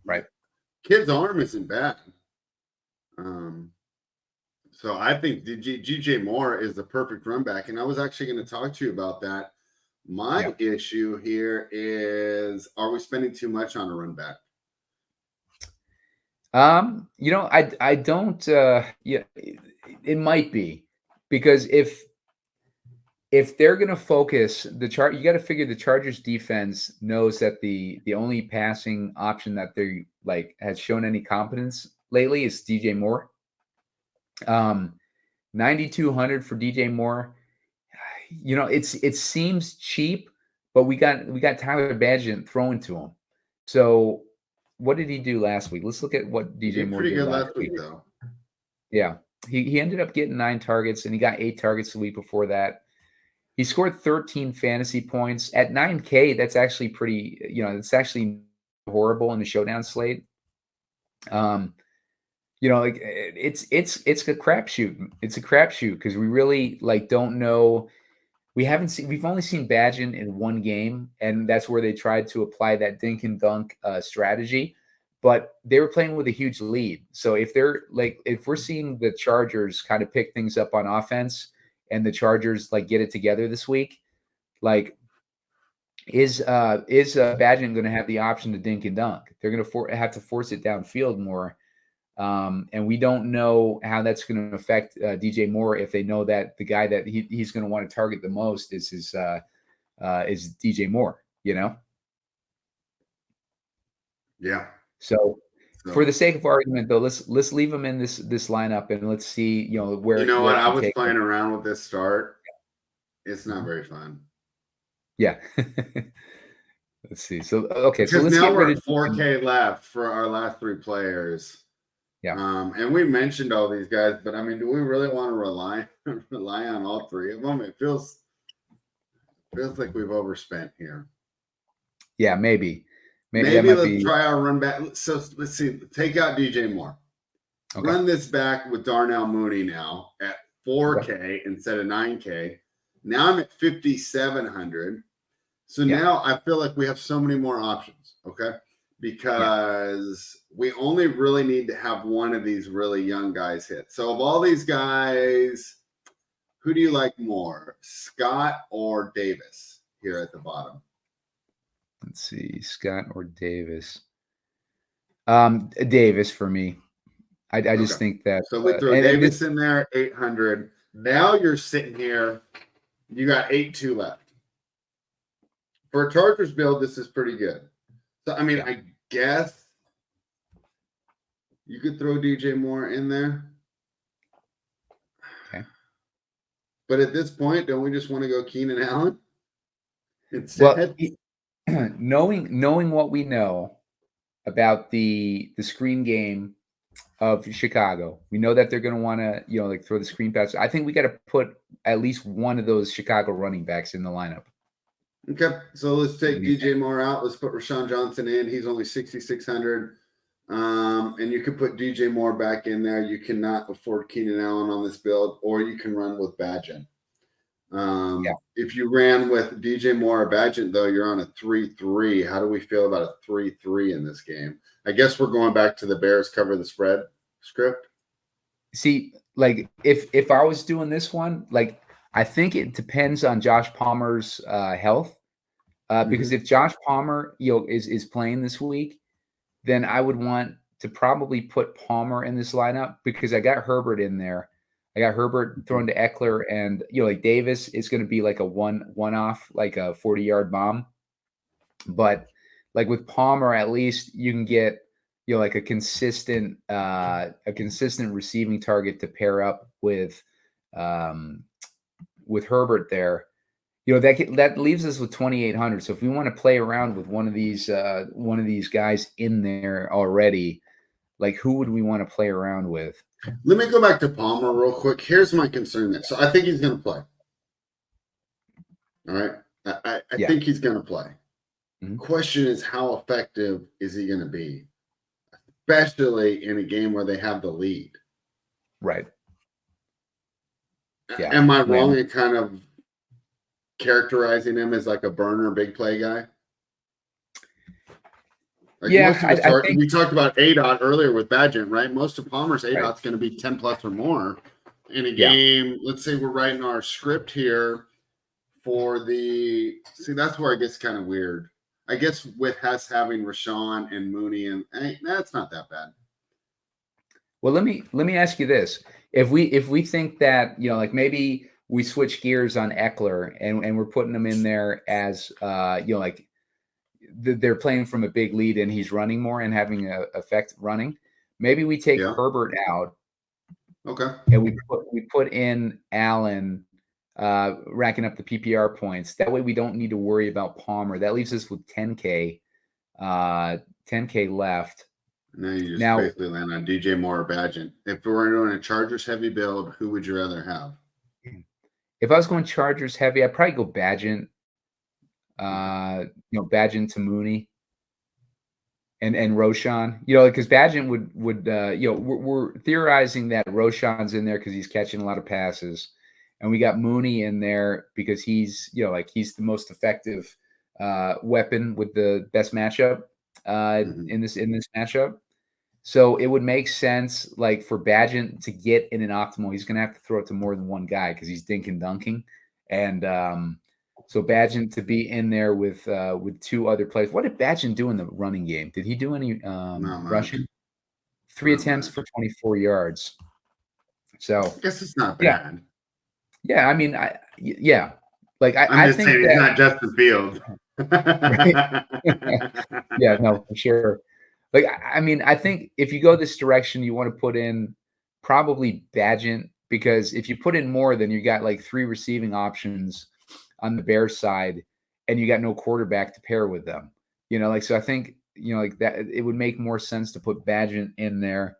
Right. Kid's arm isn't bad. So I think DJ Moore is the perfect run back. And I was actually going to talk to you about that. My issue here is, are we spending too much on a run back? I don't. It might be, because if they're going to focus you got to figure the Chargers defense knows that the only passing option that they has shown any competence lately is DJ Moore. 9,200 for DJ Moore. It seems cheap, but we got Tyler Bagent throwing to him. So what did he do last week? Let's look at what DJ Moore did last week, though. Yeah, he ended up getting 9 targets, and he got 8 targets the week before that. He scored 13 fantasy points at 9K. That's actually pretty. It's actually horrible in the showdown slate. It's a crapshoot. It's a crapshoot because we really don't know. We've only seen Bagent in one game, and that's where they tried to apply that dink and dunk strategy. But they were playing with a huge lead. So if we're seeing the Chargers kind of pick things up on offense, and the Chargers get it together this week, is Bagent going to have the option to dink and dunk? They're going to have to force it downfield more. And we don't know how that's going to affect DJ Moore if they know that the guy that he's going to want to target the most is DJ Moore, Yeah. So for the sake of argument, though, let's leave him in this lineup, and let's see, where. You know what? I was playing around with this start. It's not very fun. Yeah. Let's see. So okay, because let's now we're at 4K left for our last 3 players. Yeah. And we mentioned all these guys, but I mean, do we really want to rely on all 3 of them? It feels like we've overspent here. Yeah, maybe let's try our run back. So let's see. Take out DJ Moore. Okay. Run this back with Darnell Mooney now at 4K instead of 9K. Now I'm at 5,700. So now I feel like we have so many more options. Okay. Because we only really need to have one of these really young guys hit. So of all these guys, who do you like more, Scott or Davis here at the bottom? Let's see, Scott or Davis. Davis for me. I just think that. So we throw Davis in there, 800. Now you're sitting here. You got 8-2 left. For a Chargers build, this is pretty good. So, I mean, I guess you could throw DJ Moore in there. Okay. But at this point, don't we just want to go Keenan Allen instead? Well, knowing what we know about the screen game of Chicago, we know that they're going to want to, throw the screen pass. I think we got to put at least one of those Chicago running backs in the lineup. Okay, so let's take DJ Moore out. Let's put Roschon Johnson in. He's only 6,600. And you could put DJ Moore back in there. You cannot afford Keenan Allen on this build, or you can run with Bagent. If you ran with DJ Moore or Bagent, though, you're on a 3-3. How do we feel about a 3-3 in this game? I guess we're going back to the Bears cover the spread script. See, like if I was doing this one, like I think it depends on Josh Palmer's health. Because if Josh Palmer, is playing this week, then I would want to probably put Palmer in this lineup because I got Herbert in there. I got Herbert thrown to Ekeler, and like Davis is going to be like a one-off, like a 40-yard bomb. But like with Palmer, at least you can get like a consistent receiving target to pair up with Herbert there. That leaves us with 2,800. So if we want to play around with one of these guys in there already, like who would we want to play around with? Let me go back to Palmer real quick. Here's my concern there. So I think he's going to play. All right. I think he's going to play. Mm-hmm. Question is, how effective is he going to be? Especially in a game where they have the lead. Right. Yeah. Am I wrong in kind of characterizing him as like a burner, big play guy? Like I think we talked about ADOT earlier with Bagent, right? Most of Palmer's ADOT's going to be 10 plus or more in a game. Let's say we're writing our script here for the. See, that's where it gets kind of weird. I guess with us having Roschon and Mooney, and that's not that bad. Well, let me ask you this: if we think that like maybe we switch gears on Ekeler and we're putting him in there as like. They're playing from a big lead and he's running more and having an effect running. Maybe we take Herbert out. Okay. And we put in Allen, racking up the PPR points. That way we don't need to worry about Palmer. That leaves us with 10K left. And then you just basically land on DJ Moore or Bagent. If we're doing a Chargers heavy build, who would you rather have? If I was going Chargers heavy, I'd probably go Bagent. Bagent to Mooney and Roschon, because Bagent would we're theorizing that Roschon's in there because he's catching a lot of passes, and we got Mooney in there because he's he's the most effective weapon with the best matchup in this matchup. So it would make sense like for Bagent to get in an optimal, he's gonna have to throw it to more than one guy because he's dink and dunking, and so Bagent to be in there with two other players. What did Bagent do in the running game? Did he do any rushing? 3 attempts for 24 yards. So I guess it's not bad. Yeah, I mean, I think saying it's not Justin Fields. Yeah, no, for sure. Like, I mean, I think if you go this direction, you want to put in probably Bagent because if you put in more, then you got like 3 receiving options on the Bears side, and you got no quarterback to pair with them. So I think like that it would make more sense to put Bagent in there,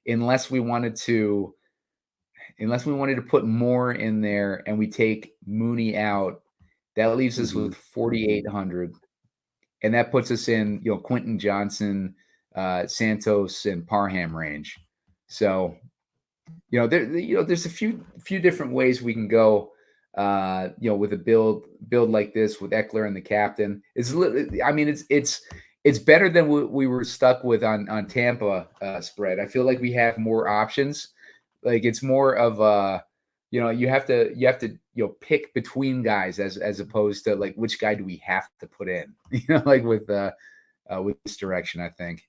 unless we wanted to put more in there and we take Mooney out. That leaves us with 4,800, and that puts us in Quentin Johnson, Santos, and Parham range. So there's a few different ways we can go. With a build like this with Ekeler and the captain, it's better than we were stuck with on Tampa spread. I feel like we have more options. Like it's more of you have to pick between guys as opposed to like which guy do we have to put in? Like with this direction, I think.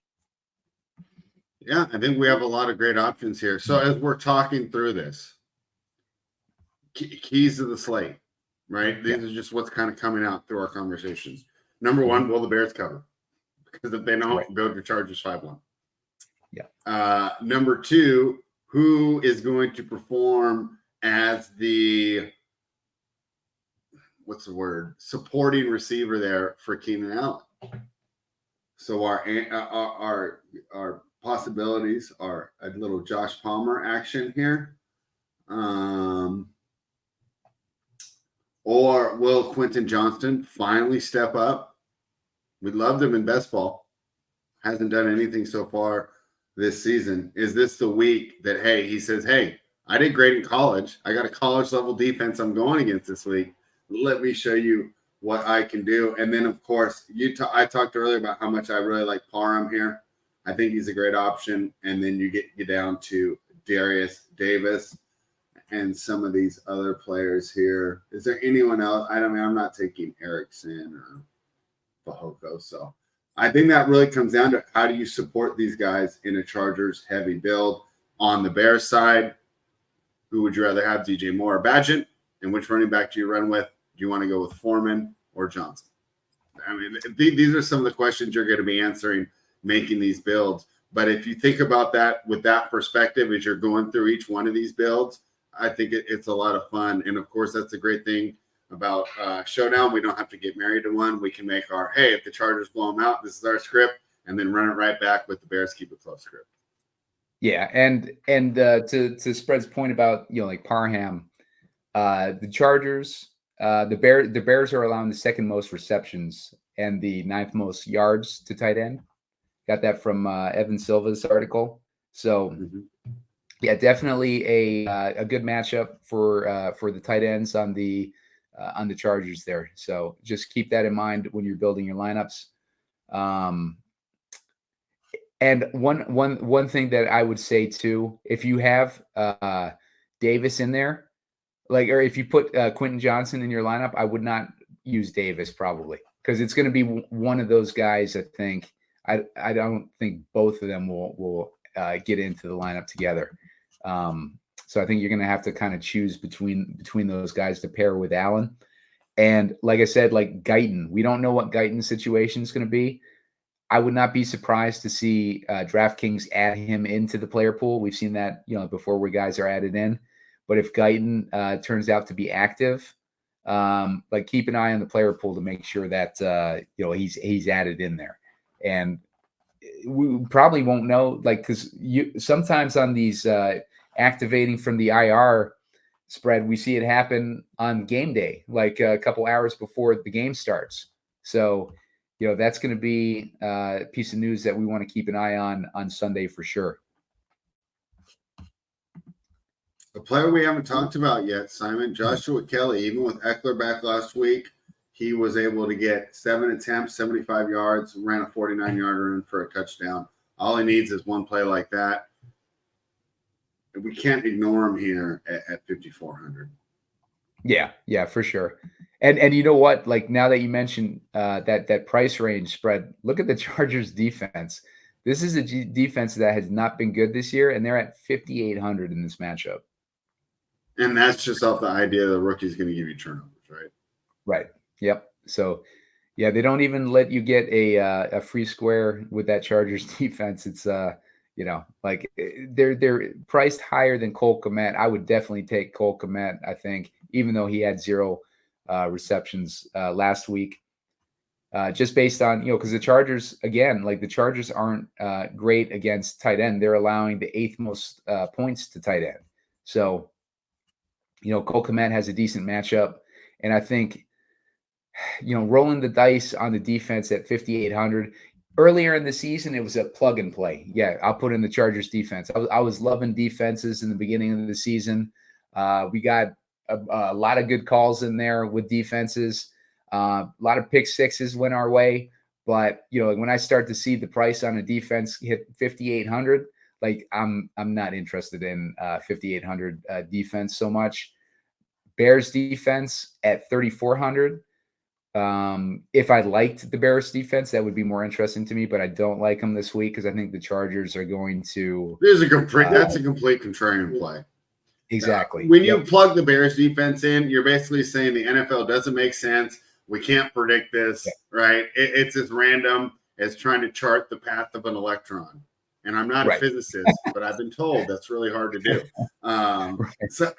Yeah, I think we have a lot of great options here. So as we're talking through this. Keys to the slate, right? These are just what's kind of coming out through our conversations. Number one, will the Bears cover? Because if they don't, go to Chargers 5-1. Yeah. Number two, who is going to perform as the supporting receiver there for Keenan Allen? So our possibilities are a little Josh Palmer action here. Or will Quentin Johnston finally step up? We loved him in best ball. Hasn't done anything so far this season. Is this the week that, hey, he says, hey, I did great in college. I got a college level defense I'm going against this week. Let me show you what I can do. And then, of course, I talked earlier about how much I really like Parham here. I think he's a great option. And then you get down to Darius Davis and some of these other players here. Is there anyone else? I mean, I'm not taking Erickson or Fahoko. So I think that really comes down to how do you support these guys in a Chargers heavy build. On the Bears side, who would you rather have, DJ Moore or Bagent? And which running back do you run with? Do you want to go with Foreman or Johnson? I mean, these are some of the questions you're going to be answering making these builds. But if you think about that with that perspective as you're going through each one of these builds, I think it's a lot of fun. And, of course, that's a great thing about Showdown. We don't have to get married to one. We can make hey, if the Chargers blow them out, this is our script, and then run it right back with the Bears keep it close script. Yeah, and to Spread's point about, like Parham, the Chargers, the Bears are allowing the second most receptions and the ninth most yards to tight end. Got that from Evan Silva's article. So yeah, definitely a good matchup for the tight ends on the Chargers there. So just keep that in mind when you're building your lineups. And one thing that I would say too, if you have Davis in there, or if you put Quentin Johnson in your lineup, I would not use Davis probably, because it's going to be one of those guys. I think I don't think both of them will get into the lineup together. So I think you're going to have to kind of choose between those guys to pair with Allen. And like I said, like Guyton, we don't know what Guyton's situation is going to be. I would not be surprised to see DraftKings add him into the player pool. We've seen that, before where guys are added in. But if Guyton turns out to be active, keep an eye on the player pool to make sure that he's added in there. And we probably won't know, because sometimes on these activating from the IR spread, we see it happen on game day, like a couple hours before the game starts. So that's going to be a piece of news that we want to keep an eye on Sunday for sure. A player we haven't talked about yet, Simon, Joshua Kelly. Even with Ekeler back last week, he was able to get 7 attempts, 75 yards, ran a 49-yarder in for a touchdown. All he needs is one play like that. We can't ignore him here at 5,400. Yeah, for sure. And you know what? Like, now that you mentioned that price range spread, look at the Chargers defense. This is a defense that has not been good this year, and they're at 5,800 in this matchup. And that's just off the idea the rookie's going to give you turnovers, right? Right. Yep. So, yeah, they don't even let you get a free square with that Chargers defense. It's they're priced higher than Cole Kmet. I would definitely take Cole Kmet, I think, even though he had 0 receptions last week. Just based on, because the Chargers, again, the Chargers aren't great against tight end. They're allowing the 8th most points to tight end. So, Cole Kmet has a decent matchup. And I think, rolling the dice on the defense at 5,800. Earlier in the season, it was a plug and play. Yeah, I'll put in the Chargers defense. I was loving defenses in the beginning of the season. We got a lot of good calls in there with defenses. A lot of pick sixes went our way. But, when I start to see the price on a defense hit 5,800, I'm not interested in 5,800 defense so much. Bears defense at 3,400. If I liked the Bears defense, that would be more interesting to me, but I don't like them this week because I think the Chargers are going to. That's a complete contrarian play. Exactly. When you plug the Bears defense in, you're basically saying the NFL doesn't make sense. We can't predict this, right? It's as random as trying to chart the path of an electron. And I'm not a physicist, but I've been told that's really hard to do. So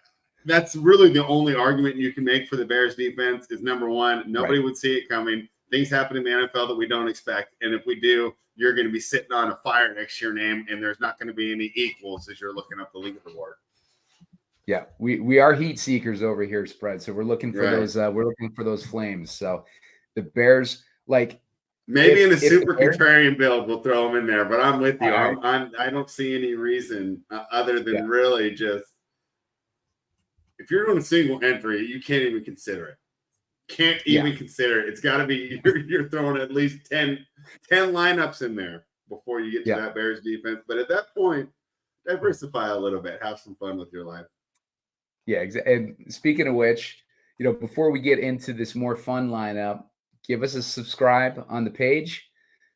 that's really the only argument you can make for the Bears defense is, number one, nobody would see it coming. Things happen in the NFL that we don't expect. And if we do, you're going to be sitting on a fire next to your name, and there's not going to be any equals as you're looking up the league award. Yeah, we are heat seekers over here, Spread. So we're looking for those. We're looking for those flames. So the Bears, maybe in a super contrarian build, we'll throw them in there. But I'm with you. I don't see any reason other than really just if you're doing a single entry, you can't even consider it. Can't even consider it. It's got to be you're throwing at least 10 lineups in there before you get to that Bears defense. But at that point, diversify a little bit. Have some fun with your life. Yeah, exactly. And speaking of which, before we get into this more fun lineup, give us a subscribe on the page,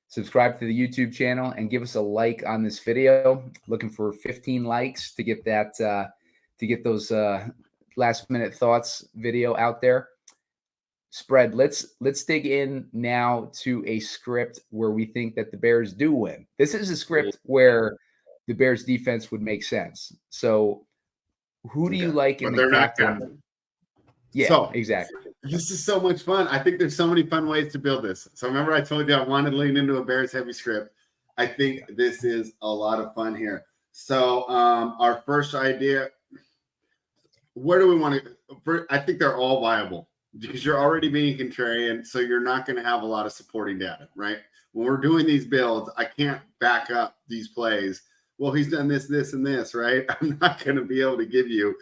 subscribe to the YouTube channel, and give us a like on this video. Looking for 15 likes to get that to get those last minute thoughts video out there. Spread. Let's dig in now to a script where we think that the Bears do win. This is a script where the Bears defense would make sense. So who do you like in the captain? Yeah, so, exactly. This is so much fun. I think there's so many fun ways to build this. So remember I told you I wanted to lean into a Bears heavy script. I think this is a lot of fun here. So our first idea, where do we want to? I think they're all viable because you're already being contrarian, so you're not going to have a lot of supporting data, right? When we're doing these builds, I can't back up these plays. Well, he's done this, this, and this, right? I'm not going to be able to give you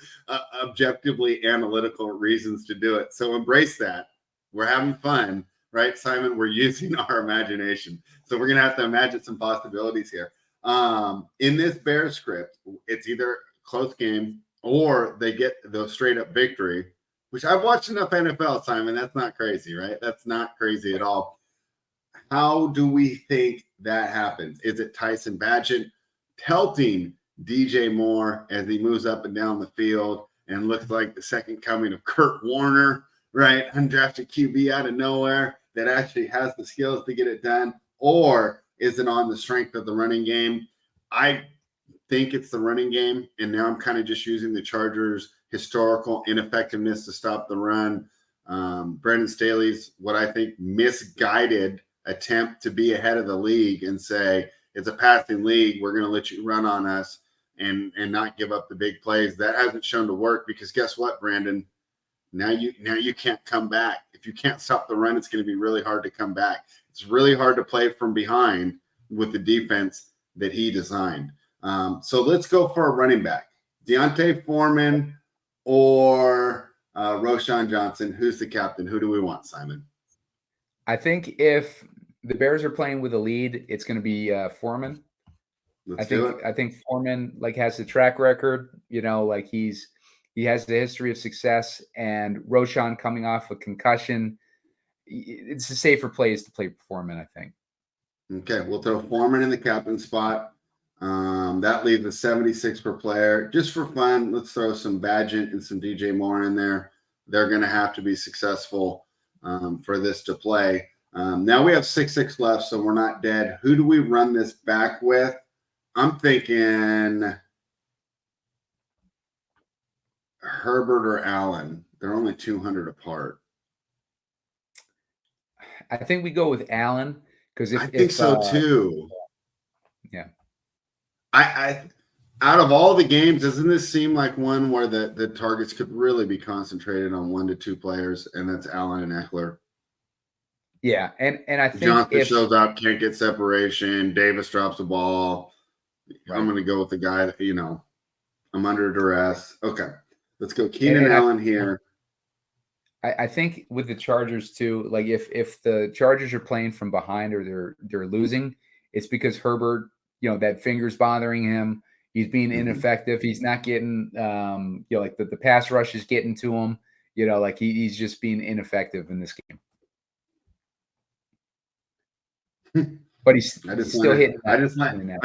objectively analytical reasons to do it. So embrace that. We're having fun, right, Simon? We're using our imagination. So we're going to have to imagine some possibilities here. In this Bears script, it's either close game or they get the straight up victory, which I've watched enough NFL, Simon. That's not crazy, right? That's not crazy at all. How do we think that happens? Is it Tyson Bagent pelting DJ Moore as he moves up and down the field and looks like the second coming of Kurt Warner, right? Undrafted QB out of nowhere that actually has the skills to get it done? Or is it on the strength of the running game? I think it's the running game, and now I'm kind of just using the Chargers' historical ineffectiveness to stop the run. Brandon Staley's, what I think, misguided attempt to be ahead of the league and say, it's a passing league, we're going to let you run on us and not give up the big plays. That hasn't shown to work because guess what, Brandon? Now you can't come back. If you can't stop the run, it's going to be really hard to come back. It's really hard to play from behind with the defense that he designed. So let's go for a running back. Deontay Foreman or Roschon Johnson. Who's the captain? Who do we want, Simon? I think if the Bears are playing with a lead, it's going to be Foreman. I think Foreman has the track record, he has the history of success, and Roschon coming off a concussion. It's a safer place to play Foreman, I think. Okay, we'll throw Foreman in the captain spot. That leaves a 76 per player. Just for fun, let's throw some Bagent and some DJ Moore in there. They're going to have to be successful for this to play. Now we have 6-6 left, so we're not dead. Who do we run this back with? I'm thinking Herbert or Allen. They're only 200 apart. I think we go with Allen because I think so too. Yeah. I out of all the games, doesn't this seem like one where the targets could really be concentrated on 1 to 2 players, and that's Allen and Ekeler? Yeah, and I think Johnson shows up, can't get separation. Davis drops the ball. Right. I'm going to go with the guy that, I'm under duress. Okay, let's go Keenan Allen here. I think with the Chargers too, if the Chargers are playing from behind or they're losing, it's because Herbert, that finger's bothering him. He's being ineffective. He's not getting, the pass rush is getting to him. He's just being ineffective in this game. But he's still hitting. I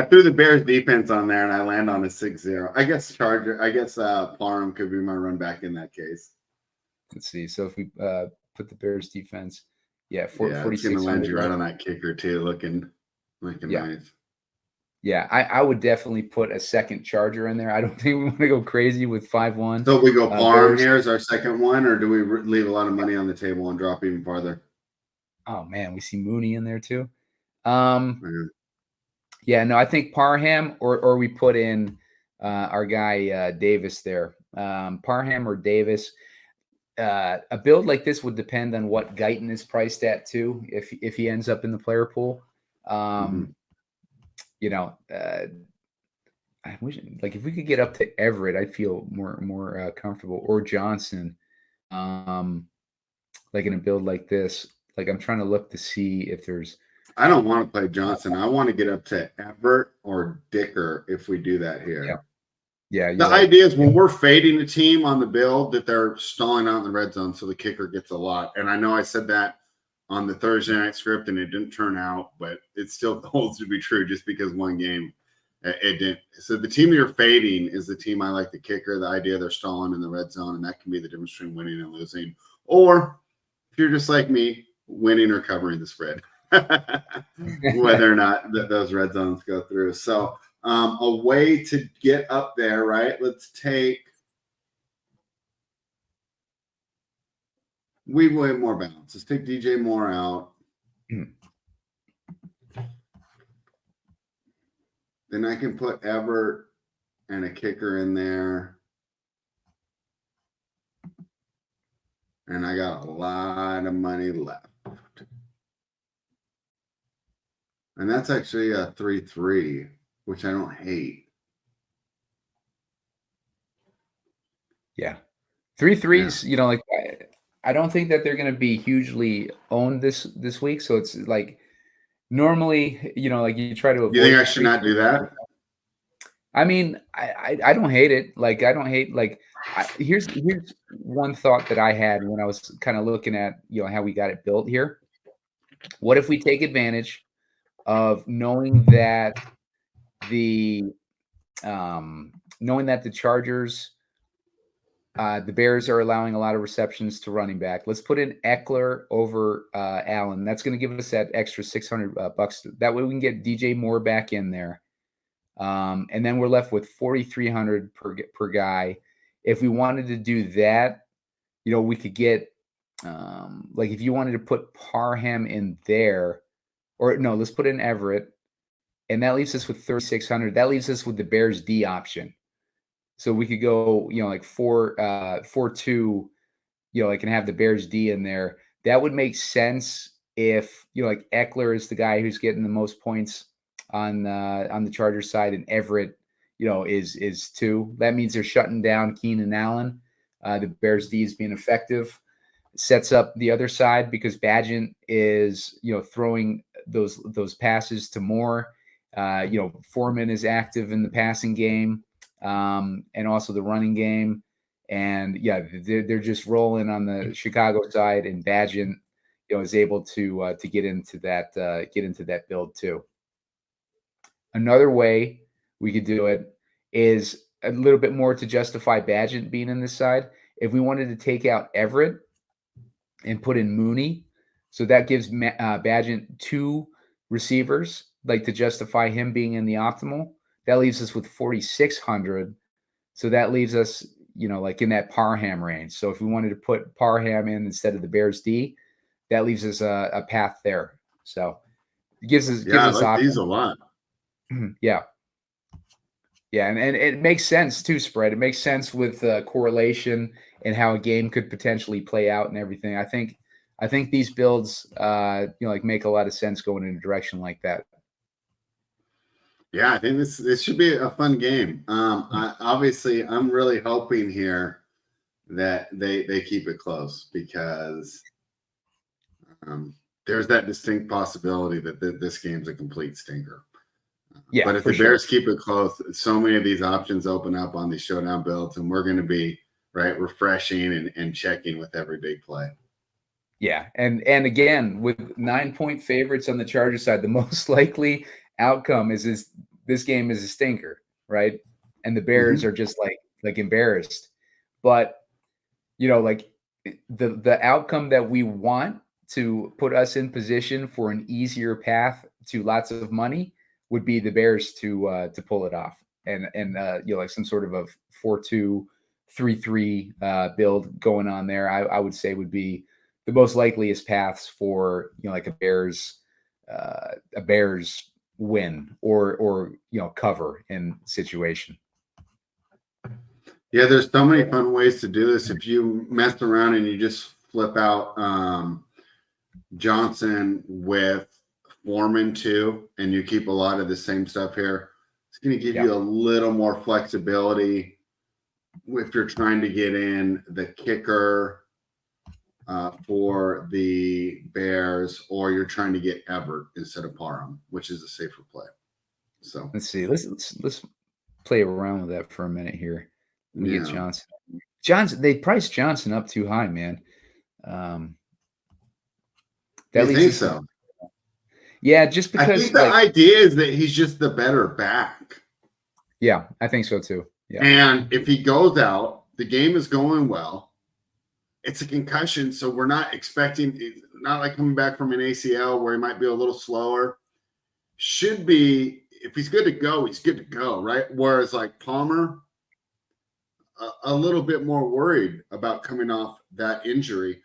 threw the Bears defense on there and I land on a 6-0. I guess Parham could be my run back in that case. Let's see. So if we put the Bears defense, 46. It's going to land you right on that kicker too, looking nice. Yeah, I would definitely put a second Charger in there. I don't think we want to go crazy with 5-1. So we go Parham here as our second one, or do we leave a lot of money on the table and drop even farther? Oh man, we see Mooney in there too. I think Parham or we put in our guy Davis there. Parham or Davis. A build like this would depend on what Guyton is priced at too. If he ends up in the player pool, I wish, like, if we could get up to Everett, I'd feel more comfortable, or Johnson. Like in a build like this, like I'm trying to look to see if there's. I don't want to play Johnson. I want to get up to Everett or Dicker if we do that here. Yeah. The idea is when we're fading a team on the build that they're stalling out in the red zone, so the kicker gets a lot. And I know I said that on the Thursday night script and it didn't turn out, but it still holds to be true just because one game it didn't. So the team you're fading is the team I like, the kicker. The idea they're stalling in the red zone, and that can be the difference between winning and losing. Or if you're just like me, winning or covering the spread, whether or not those red zones go through. So a way to get up there, right? Let's take we want more balance. Let's take DJ Moore out. Then I can put Everett and a kicker in there. And I got a lot of money left. And that's actually a 3-3, which I don't hate. Yeah. 3-3s, you know, like I don't think that they're going to be hugely owned this week. So it's like normally, you know, like you try to avoid. You think I should not do that? I mean, I don't hate it. Like, I don't hate, like, here's one thought that I had when I was kind of looking at, you know, how we got it built here. What if we take advantage of knowing that the Chargers, the Bears are allowing a lot of receptions to running back. Let's put in Ekeler over Allen. That's going to give us that extra $600. That way we can get DJ Moore back in there. And then we're left with $4,300 per guy. If we wanted to do that, you know, we could get like if you wanted to put Parham in there, or no, let's put in Everett, and that leaves us with $3,600. That leaves us with the Bears D option. So we could go, you know, like 4-2, you know, like, and have the Bears D in there. That would make sense if, you know, like Ekeler is the guy who's getting the most points on the Chargers side, and Everett, you know, is 2. That means they're shutting down Keenan Allen. The Bears D is being effective. Sets up the other side because Bagent is, you know, throwing those passes to Moore. You know, Foreman is active in the passing game, and also the running game. And yeah, they're just rolling on the Chicago side, and Bagent, you know, is able to get into that build too. Another way we could do it is a little bit more to justify Bagent being in this side. If we wanted to take out Everett and put in Mooney, so that gives Bagent 2 receivers, like, to justify him being in the optimal. That leaves us with $4,600. So that leaves us, you know, like in that Parham range. So if we wanted to put Parham in instead of the Bears D, that leaves us a path there. So it gives us I like these a lot. Yeah. And it makes sense too, spread. It makes sense with correlation and how a game could potentially play out and everything. I think these builds, you know, like, make a lot of sense going in a direction like that. Yeah, I think this should be a fun game. I'm really hoping here that they keep it close, because there's that distinct possibility that this game's a complete stinker. Yeah, but if the Bears keep it close, so many of these options open up on these showdown builds, and we're going to be refreshing and checking with every big play. Yeah, and again, with 9-point favorites on the Chargers side, the most likely outcome is this game is a stinker, right? And the Bears are just like embarrassed. But, you know, like, the outcome that we want to put us in position for an easier path to lots of money would be the Bears to pull it off, and you know, like some sort of a 4-2, 3-3 build going on there. I would say would be the most likeliest paths for, you know, like a Bears win or you know, cover in situation. Yeah, there's so many fun ways to do this. If you mess around and you just flip out Johnson with Foreman too, and you keep a lot of the same stuff here. It's going to give you a little more flexibility if you're trying to get in the kicker for the Bears, or you're trying to get Everett instead of Parham, which is a safer play. So let's see. Let's play around with that for a minute here. Let me get Johnson. They priced Johnson up too high, man. You think so? Yeah, just because I think the idea is that he's just the better back. Yeah, I think so too. Yeah. And if he goes out, the game is going well. It's a concussion, so we're not expecting, not like coming back from an ACL where he might be a little slower. Should be, if he's good to go, he's good to go, right? Whereas like Palmer, a little bit more worried about coming off that injury.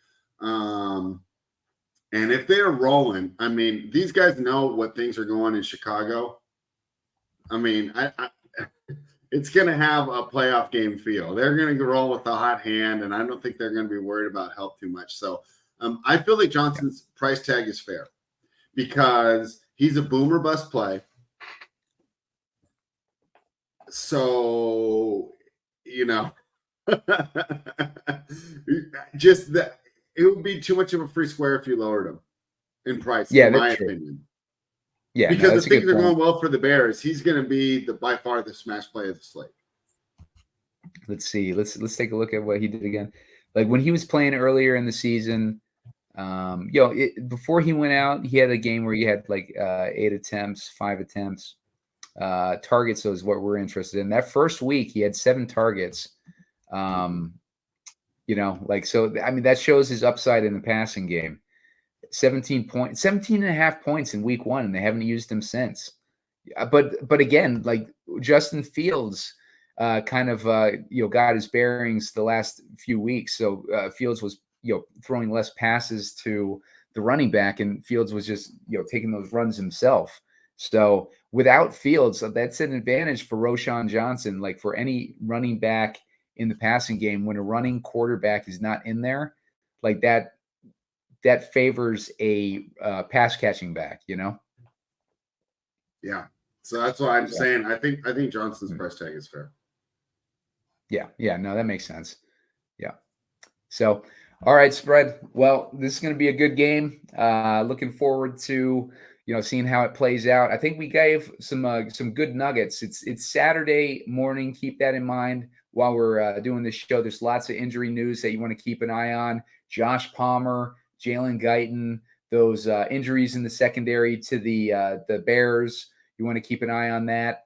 And if they're rolling, I mean, these guys know what things are going in Chicago. I mean, it's going to have a playoff game feel. They're going to roll with the hot hand, and I don't think they're going to be worried about health too much. So I feel like Johnson's price tag is fair because he's a boomer bust play. So, you know, just that it would be too much of a free square if you lowered him in price, in my opinion. Yeah, because the things are going well for the Bears. He's going to be by far the smash play of the slate. Let's see. Let's take a look at what he did again. Like when he was playing earlier in the season, before he went out, he had a game where he had like 8 attempts, 5 attempts. Targets is what we're interested in. That first week, he had 7 targets. So I mean that shows his upside in the passing game. 17 and a half points in week 1, and they haven't used him since. But again, like Justin Fields got his bearings the last few weeks. So Fields was throwing less passes to the running back, and Fields was just taking those runs himself. So without Fields, that's an advantage for Roschon Johnson. Like for any running back in the passing game, when a running quarterback is not in there, like that favors a pass catching back, Yeah. So that's why I'm saying I think Johnson's price tag is fair. Yeah. No, that makes sense. Yeah. So, all right, spread. Well, this is going to be a good game. Looking forward to seeing how it plays out. I think we gave some good nuggets. It's Saturday morning. Keep that in mind while we're doing this show. There's lots of injury news that you want to keep an eye on. Josh Palmer, Jalen Guyton, those injuries in the secondary to the Bears. You want to keep an eye on that.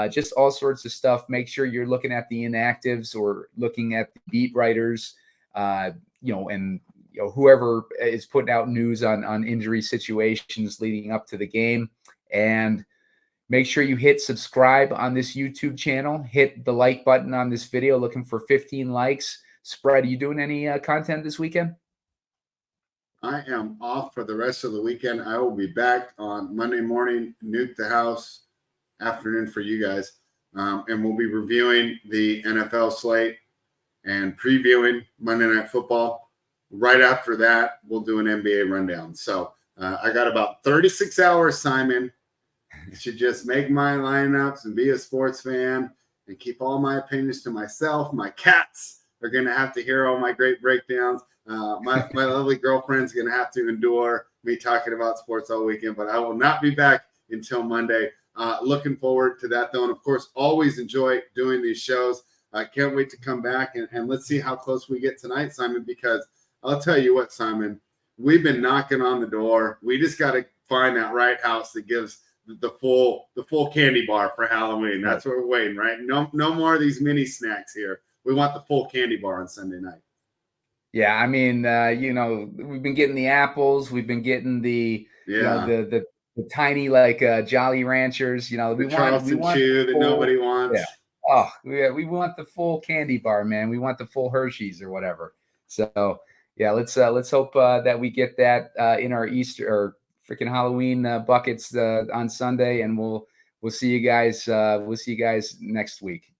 Just all sorts of stuff. Make sure you're looking at the inactives or looking at the beat writers, whoever is putting out news on injury situations leading up to the game. And make sure you hit subscribe on this YouTube channel. Hit the like button on this video. Looking for 15 likes. Spread, are you doing any content this weekend? I am off for the rest of the weekend. I will be back on Monday morning, nuke the house, afternoon for you guys. And we'll be reviewing the NFL slate and previewing Monday Night Football. Right after that, we'll do an NBA rundown. So I got about 36 hours, Simon, to just make my lineups and be a sports fan and keep all my opinions to myself. My cats are going to have to hear all my great breakdowns. My lovely girlfriend's going to have to endure me talking about sports all weekend, but I will not be back until Monday. Looking forward to that, though. And, of course, always enjoy doing these shows. I can't wait to come back, and let's see how close we get tonight, Simon, because I'll tell you what, Simon, we've been knocking on the door. We just got to find that right house that gives the full candy bar for Halloween. That's what we're waiting, right? No more of these mini snacks here. We want the full candy bar on Sunday night. Yeah, I mean, we've been getting the apples. We've been getting the the tiny Jolly Ranchers. We want Chew that nobody wants. Yeah. Oh, we want the full candy bar, man. We want the full Hershey's or whatever. So yeah, let's hope that we get that in our Easter or freaking Halloween buckets on Sunday, and we'll see you guys. We'll see you guys next week.